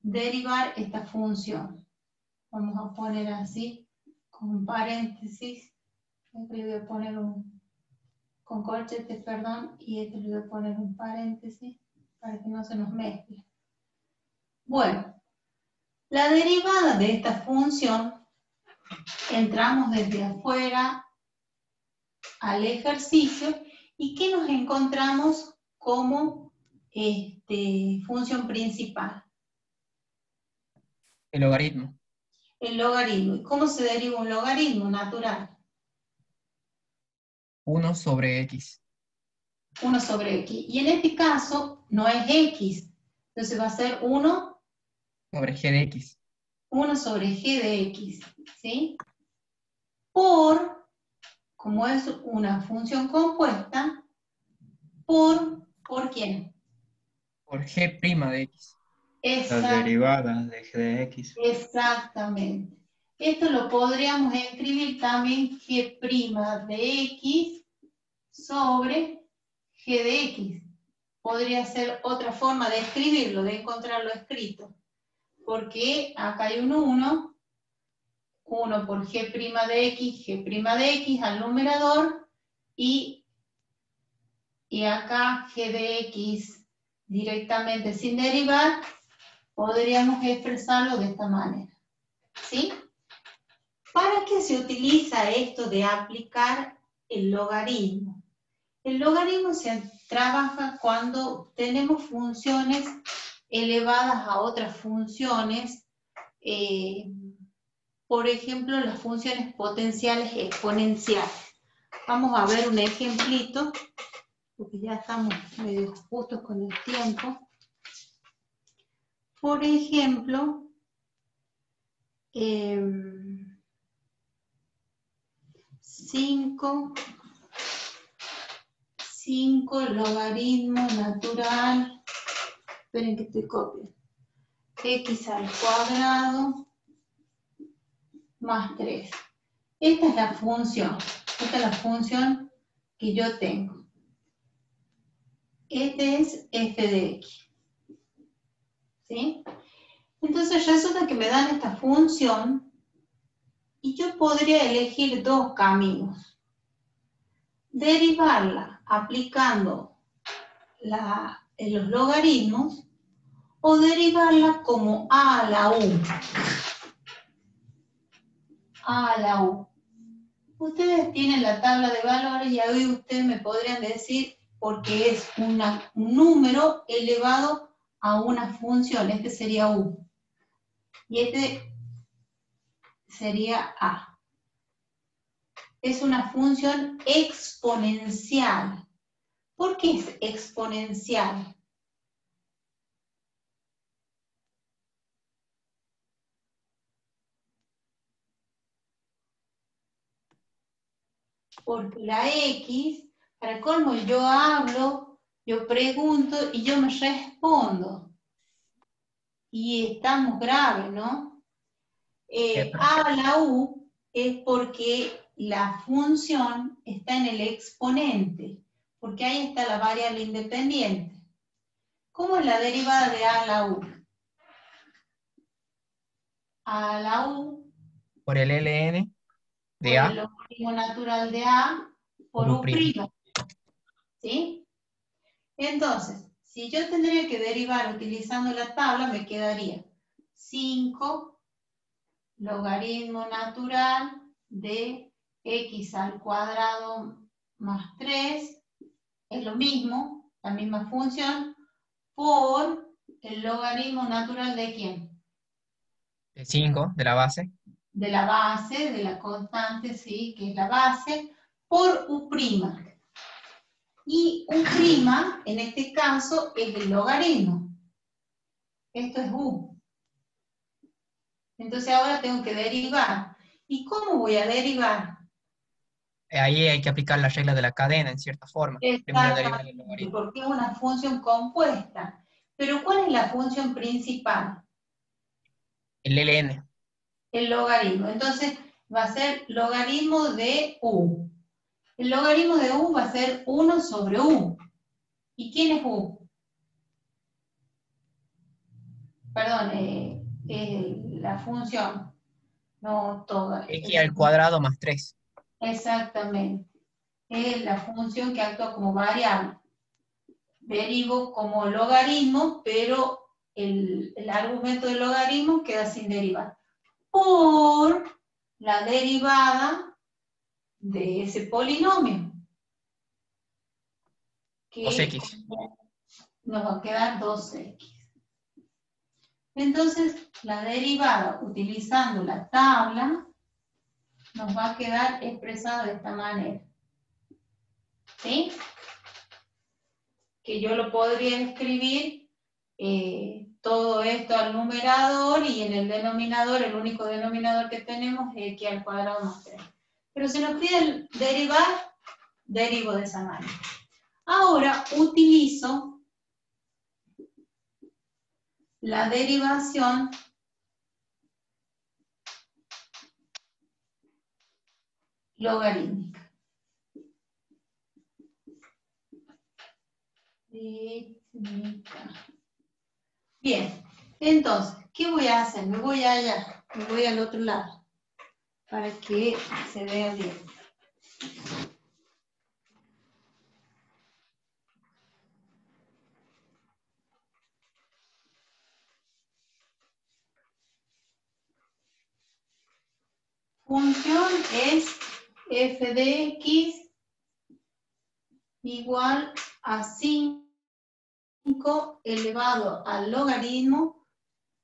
derivar esta función. Vamos a poner así, con paréntesis. Este le voy a poner con corchetes, perdón, y este le voy a poner un paréntesis para que no se nos mezcle. Bueno, la derivada de esta función, entramos desde afuera al ejercicio y ¿qué nos encontramos como función principal? El logaritmo. El logaritmo. ¿Y cómo se deriva un logaritmo natural? 1 sobre x. 1 sobre x. Y en este caso no es x. Entonces va a ser 1 Sobre g de x. 1 sobre g de x. ¿Sí? Como es una función compuesta, ¿por quién? Por g' de x. Las derivadas de g de x. Exactamente. Esto lo podríamos escribir también g' de x sobre g de x. Podría ser otra forma de escribirlo, de encontrarlo escrito. Porque acá hay un 1 por g' de x al numerador, y acá g de x directamente sin derivar, podríamos expresarlo de esta manera. ¿Sí? ¿Para qué se utiliza esto de aplicar el logaritmo? El logaritmo se trabaja cuando tenemos funciones elevadas a otras funciones, por ejemplo, las funciones potenciales exponenciales. Vamos a ver un ejemplito, porque ya estamos medio justos con el tiempo. Por ejemplo, 5 logaritmo natural, esperen que estoy copiando, x al cuadrado más 3. Esta es la función que yo tengo. Este es f de x. ¿Sí? Entonces resulta que me dan esta función y yo podría elegir dos caminos. Derivarla aplicando los logaritmos o derivarla como a a la u. Ustedes tienen la tabla de valores y ahí ustedes me podrían decir porque es un número elevado a una función. Este sería U. Y este sería A. Es una función exponencial. ¿Por qué es exponencial? Porque la X, para colmo, yo hablo, yo pregunto y yo me respondo. Y estamos graves, ¿no? A la U es porque la función está en el exponente, porque ahí está la variable independiente. ¿Cómo es la derivada de A a la U? A a la U Por el ln por de el A logaritmo natural de A por por U'. U'. ¿Sí? Entonces, si yo tendría que derivar utilizando la tabla, me quedaría 5 logaritmo natural de x al cuadrado más 3, es lo mismo, la misma función, por el logaritmo natural de ¿quién? De 5, de la base. De la base, de la constante, sí, que es la base, por U'. Y U', en este caso, es el logaritmo. Esto es U. Entonces ahora tengo que derivar. ¿Y cómo voy a derivar? Ahí hay que aplicar las reglas de la cadena, en cierta forma. Primero derivar el Exactamente, logaritmo. porque es una función compuesta. Pero ¿cuál es la función principal? El ln. El logaritmo. Entonces va a ser logaritmo de U. El logaritmo de U va a ser 1 sobre U. ¿Y quién es U? Perdón, la función. No toda. X al cuadrado más 3. Exactamente. Es la función que actúa como variable. Derivo como logaritmo, pero el argumento del logaritmo queda sin derivar. Por la derivada de ese polinomio. Que 2x. nos va a quedar 2x. Entonces, la derivada utilizando la tabla nos va a quedar expresada de esta manera. ¿Sí? Que yo lo podría escribir todo esto al numerador y en el denominador, el único denominador que tenemos es x al cuadrado más 3. Pero si nos piden derivar, derivo de esa manera. Ahora utilizo la derivación logarítmica. Bien, entonces, ¿qué voy a hacer? Me voy allá, me voy al otro lado, para que se vea bien. Función es f de x igual a 5 elevado al logaritmo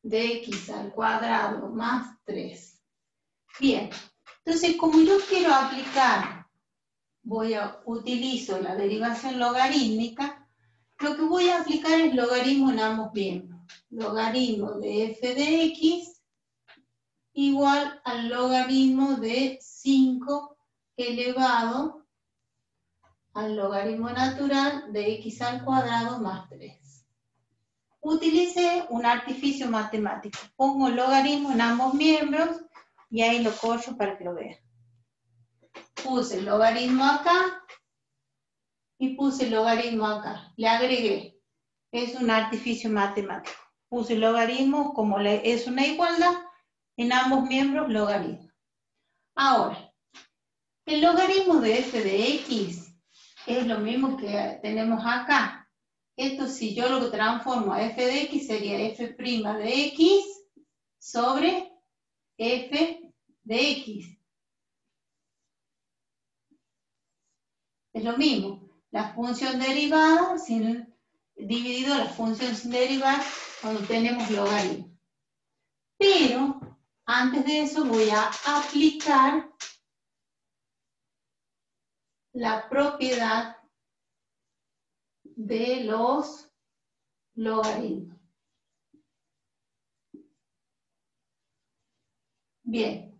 de x al cuadrado más 3. Bien, entonces como yo quiero aplicar, utilizo la derivación logarítmica, lo que voy a aplicar es logaritmo en ambos miembros. Logaritmo de f de x igual al logaritmo de 5 elevado al logaritmo natural de x al cuadrado más 3. Utilicé un artificio matemático. Pongo el logaritmo en ambos miembros y ahí lo corro para que lo vean. Puse el logaritmo acá y puse el logaritmo acá. Le agregué. Es un artificio matemático. Puse el logaritmo como es una igualdad, en ambos miembros logaritmo. Ahora, el logaritmo de f de x es lo mismo que tenemos acá. Esto si yo lo transformo a f de x sería f' de x sobre f de x. Es lo mismo. La función derivada dividido la función sin derivar cuando tenemos logaritmo. Pero antes de eso voy a aplicar la propiedad de los logaritmos. Bien.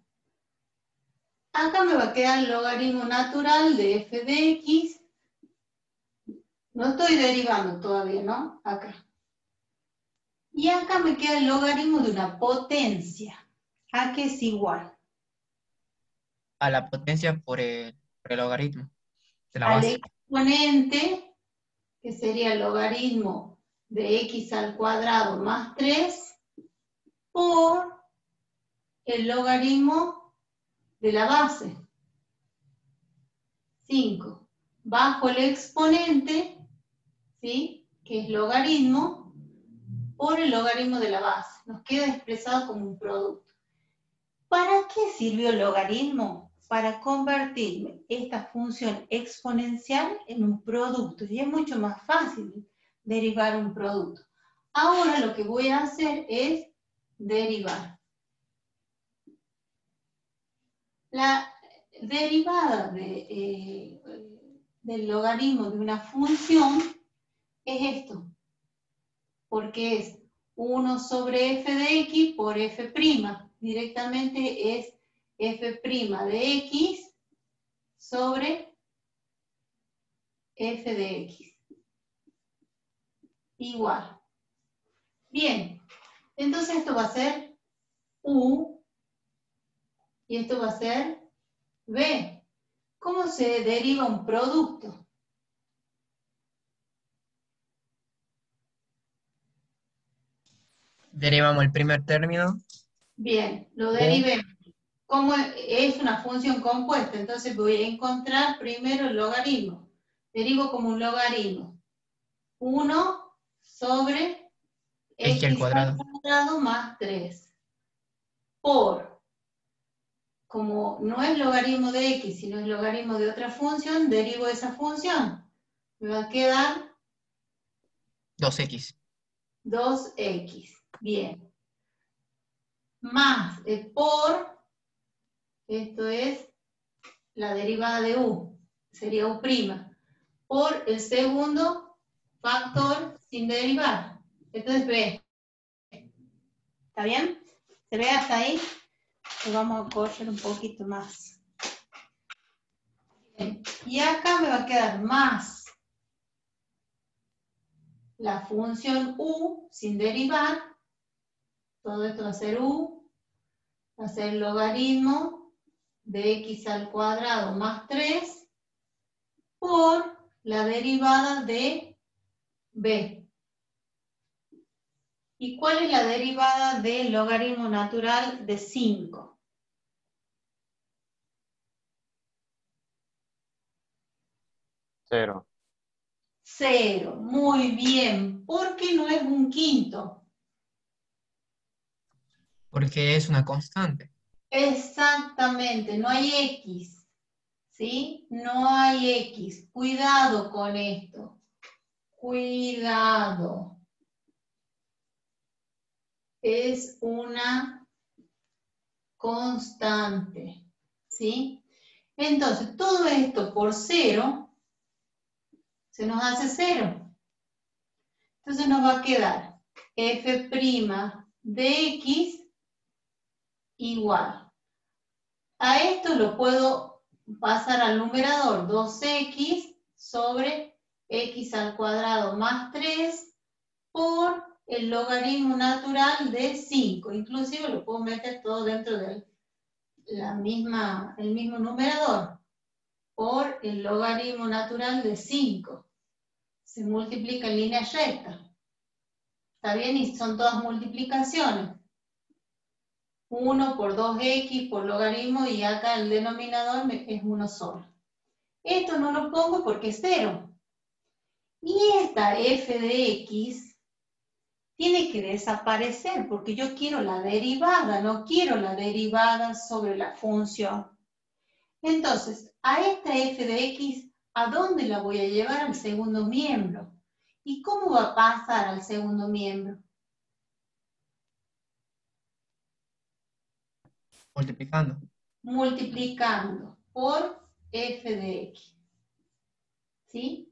Acá me va a quedar el logaritmo natural de f de x. No estoy derivando todavía, ¿no? Acá. Y acá me queda el logaritmo de una potencia. ¿A qué es igual? A la potencia por el logaritmo de la Al base. exponente, que sería el logaritmo de x al cuadrado más 3, por el logaritmo de la base, 5, bajo el exponente, ¿sí? Que es logaritmo, por el logaritmo de la base. Nos queda expresado como un producto. ¿Para qué sirvió el logaritmo? Para convertir esta función exponencial en un producto. Y es mucho más fácil derivar un producto. Ahora lo que voy a hacer es derivar. La derivada del logaritmo de una función es esto. Porque es 1 sobre f de x por f'. Directamente es f' de x sobre f de x. Igual. Bien. Entonces esto va a ser u y esto va a ser b. ¿Cómo se deriva un producto? Derivamos el primer término. Bien, lo derivemos. Como es una función compuesta, entonces voy a encontrar primero el logaritmo. Derivo como un logaritmo. 1 sobre X al cuadrado. más 3. Por, como no es logaritmo de x, sino es logaritmo de otra función, derivo esa función. Me va a quedar 2x. 2x. Bien. Más el por, esto es la derivada de u, sería u', por el segundo factor sin derivar. Esto es b. ¿Está bien? ¿Se ve hasta ahí? Lo vamos a correr un poquito más. Bien. Y acá me va a quedar más la función u sin derivar. Todo esto va a ser u. Va a ser el logaritmo de x al cuadrado más 3 por la derivada de b. ¿Y cuál es la derivada del logaritmo natural de 5? 0. 0. Muy bien. ¿Por qué no es un quinto? Porque es una constante. Exactamente, no hay x. ¿Sí? No hay x. Cuidado con esto. Cuidado. Es una constante. ¿Sí? Entonces, todo esto por 0 se nos hace 0. Entonces nos va a quedar f' de x igual. A esto lo puedo pasar al numerador, 2x sobre x al cuadrado más 3 por el logaritmo natural de 5. Inclusive lo puedo meter todo dentro del el mismo numerador, por el logaritmo natural de 5. Se multiplica en línea recta. ¿Está bien? Y son todas multiplicaciones. 1 por 2x por logaritmo y acá el denominador es 1 solo. Esto no lo pongo porque es 0. Y esta f de x tiene que desaparecer porque yo quiero la derivada, no quiero la derivada sobre la función. Entonces, a esta f de x ¿a dónde la voy a llevar? Al segundo miembro. ¿Y cómo va a pasar al segundo miembro? Multiplicando. Multiplicando por f de x. ¿Sí?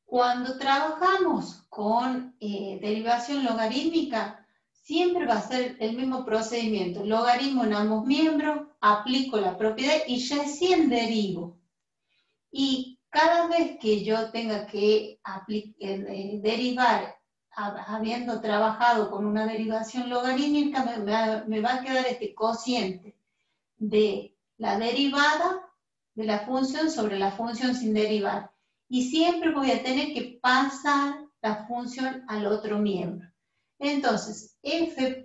Cuando trabajamos con derivación logarítmica, siempre va a ser el mismo procedimiento. Logaritmo en ambos miembros, aplico la propiedad y recién derivo. Y cada vez que yo tenga que derivar, habiendo trabajado con una derivación logarítmica, me va a quedar este cociente de la derivada de la función sobre la función sin derivar. Y siempre voy a tener que pasar la función al otro miembro. Entonces, f',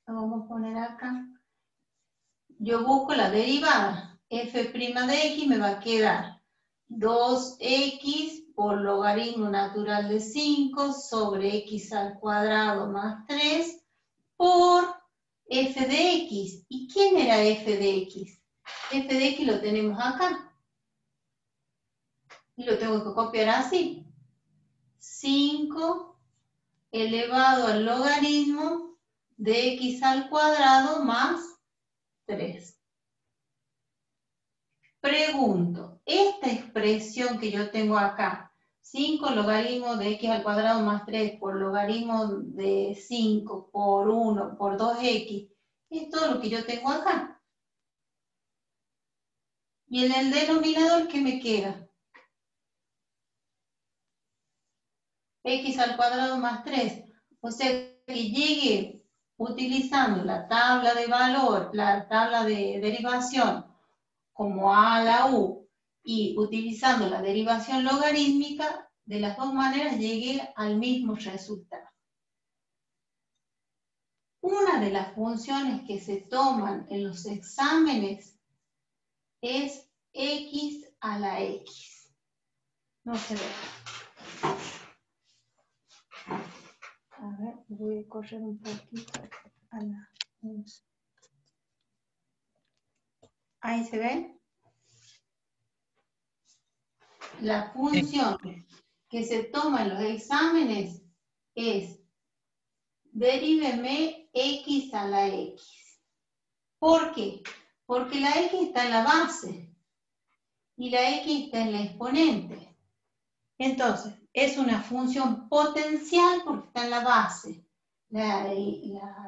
lo vamos a poner acá, yo busco la derivada, f' de x me va a quedar 2x por logaritmo natural de 5 sobre x al cuadrado más 3 por f de x. ¿Y quién era f de x? F de x lo tenemos acá. Y lo tengo que copiar así. 5 elevado al logaritmo de x al cuadrado más 3. Pregunto, esta expresión que yo tengo acá, 5 logaritmo de x al cuadrado más 3 por logaritmo de 5 por 1 por 2x, es todo lo que yo tengo acá. Y en el denominador, ¿qué me queda? X al cuadrado más 3. O sea que llegue utilizando la tabla de valor, la tabla de derivación como a a la u y utilizando la derivación logarítmica, de las dos maneras llegué al mismo resultado. Una de las funciones que se toman en los exámenes es x a la x. No se ve. A ver, voy a correr un poquito a la 11. Ahí se ve. La función que se toma en los exámenes es deríveme x a la x. ¿Por qué? Porque la x está en la base y la x está en la exponente. Entonces, es una función potencial porque está en la base, la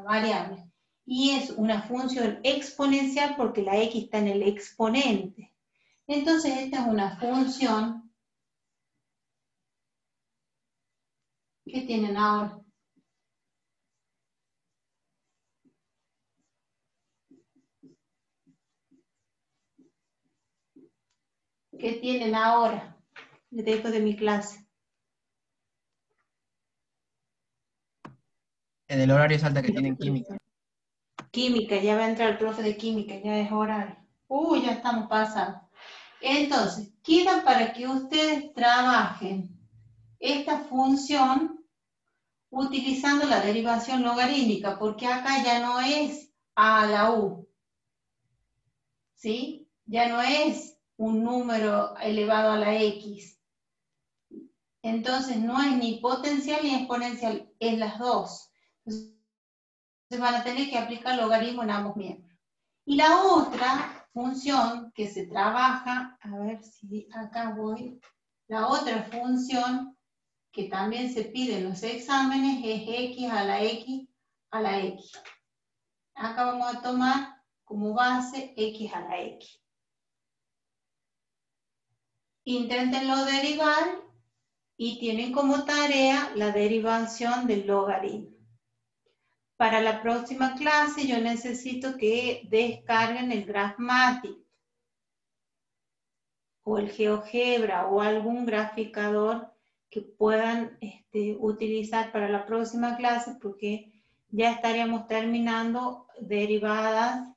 variable. Y es una función exponencial porque la x está en el exponente. Entonces, esta es una función que tienen ahora. ¿Qué tienen ahora? Después de mi clase. En el horario salta que tienen química. Química, ya va a entrar el profe de química, ya es horario. Ya estamos pasando. Entonces, queda para que ustedes trabajen esta función utilizando la derivación logarítmica, porque acá ya no es a la u, ¿sí? Ya no es un número elevado a la x. Entonces, no es ni potencial ni exponencial, es las dos. Entonces, van a tener que aplicar logaritmo en ambos miembros. Y la otra función que se trabaja, a ver si acá voy, la otra función que también se pide en los exámenes es x a la x a la x. Acá vamos a tomar como base x a la x. Inténtenlo derivar y tienen como tarea la derivación del logaritmo. Para la próxima clase yo necesito que descarguen el Graphmatic o el GeoGebra o algún graficador que puedan utilizar para la próxima clase, porque ya estaríamos terminando derivadas,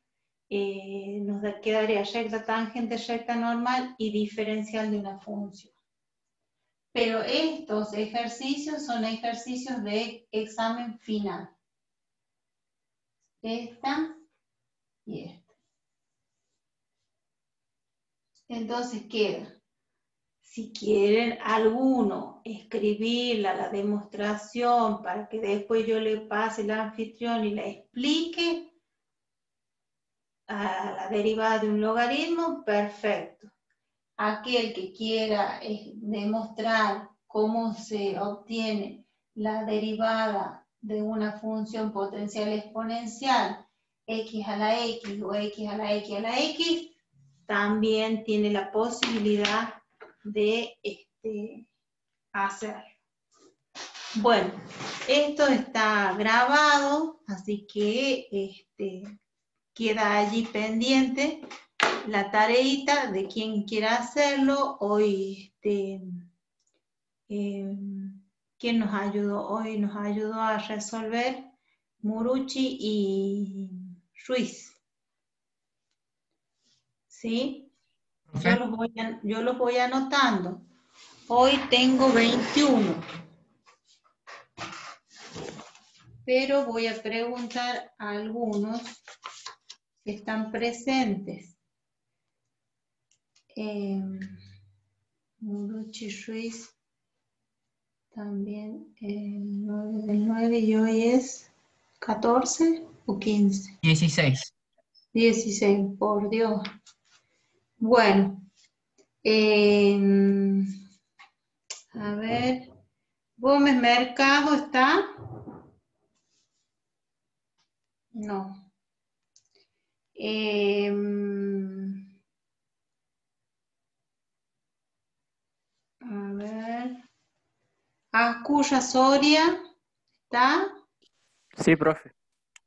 nos quedaría recta tangente, recta normal y diferencial de una función. Pero estos ejercicios son ejercicios de examen final. Esta y esta. Entonces queda, si quieren alguno escribirla, la demostración, para que después yo le pase al anfitrión y la explique a la derivada de un logaritmo, perfecto. Aquel que quiera demostrar cómo se obtiene la derivada de una función potencial exponencial, x a la x o x a la x a la x, también tiene la posibilidad de hacerlo. Bueno, esto está grabado, así que queda allí pendiente la tareita de quien quiera hacerlo. Hoy, ¿quién nos ayudó? Hoy nos ayudó a resolver Muruchi y Ruiz. ¿Sí? Yo los voy anotando. Hoy tengo 21. Pero voy a preguntar a algunos que están presentes. Muruchi Ruiz también el 9 del 9 y hoy es 14 o 15. 16. 16, por Dios. Bueno, a ver, Gómez Mercado está. No. A ver. Ascuya Soria, ¿está? Sí, profe.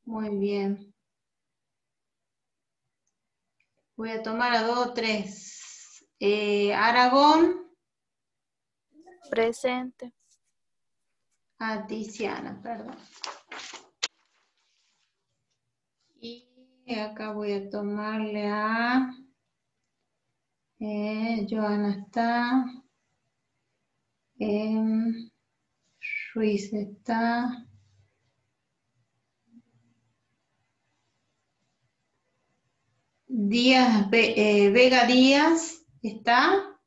Muy bien. Voy a tomar a 2 o 3. Aragón. Presente. A Tiziana, perdón. Y acá voy a tomarle a Joana está. Ruiz está. Díaz, Vega Díaz está.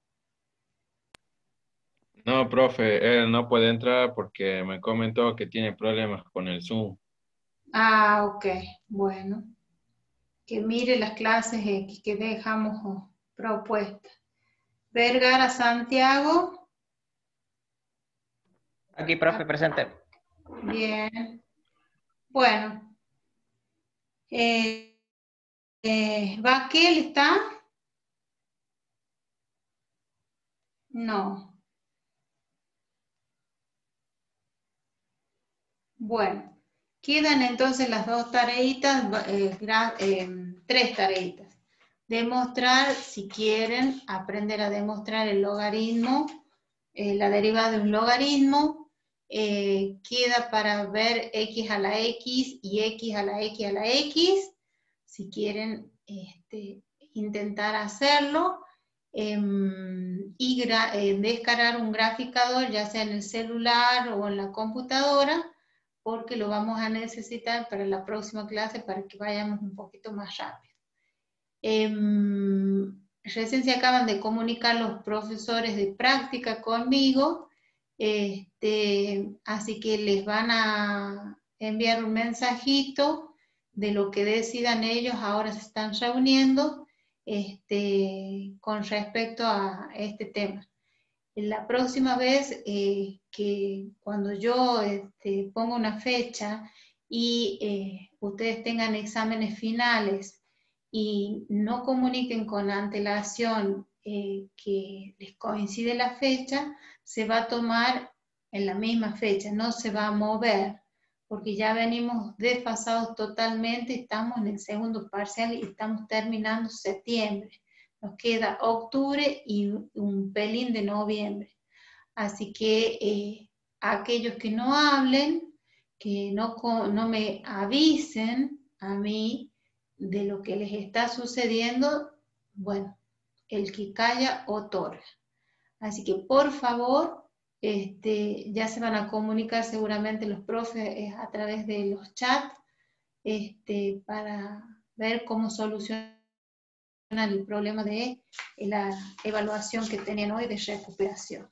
No, profe, él no puede entrar porque me comentó que tiene problemas con el Zoom. Ah, ok, bueno. Que mire las clases que dejamos propuestas. Vergara Santiago. Aquí, profe, presente. Bien. Bueno. ¿Baquel está? No. Bueno. Quedan entonces las 2 tareitas, 3 tareitas. Demostrar, si quieren, aprender a demostrar el logaritmo, la derivada de un logaritmo. Queda para ver x a la x y x a la x a la x. Si quieren intentar hacerlo. Y descargar un graficador, ya sea en el celular o en la computadora, porque lo vamos a necesitar para la próxima clase para que vayamos un poquito más rápido. Recién se acaban de comunicar los profesores de práctica conmigo, así que les van a enviar un mensajito de lo que decidan ellos. Ahora se están reuniendo con respecto a este tema. La próxima vez que cuando yo ponga una fecha y ustedes tengan exámenes finales y no comuniquen con antelación que les coincide la fecha, se va a tomar en la misma fecha, no se va a mover, porque ya venimos desfasados totalmente, estamos en el segundo parcial y estamos terminando septiembre. Nos queda octubre y un pelín de noviembre. Así que aquellos que no hablen, que no me avisen a mí de lo que les está sucediendo, bueno, el que calla otorga. Así que por favor, ya se van a comunicar seguramente los profes a través de los chats para ver cómo solucionar el problema de la evaluación que tenían hoy de recuperación.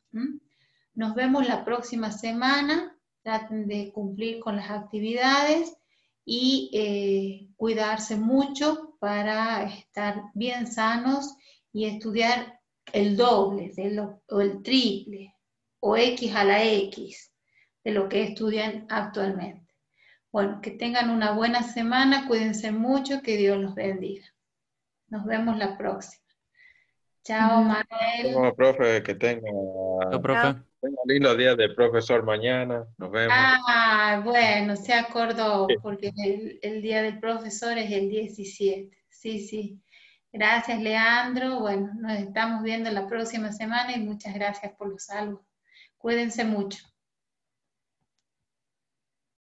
Nos vemos la próxima semana. Traten de cumplir con las actividades y cuidarse mucho para estar bien sanos y estudiar el doble o el triple o X a la X de lo que estudian actualmente. Bueno, que tengan una buena semana, cuídense mucho, que Dios los bendiga. Nos vemos la próxima. Chao, Manuel. Bueno, profe, que tenga un lindo día del profesor mañana. Nos vemos. Ah, bueno, se acordó, porque el día del profesor es el 17. Sí, sí. Gracias, Leandro. Bueno, nos estamos viendo la próxima semana y muchas gracias por los saludos. Cuídense mucho.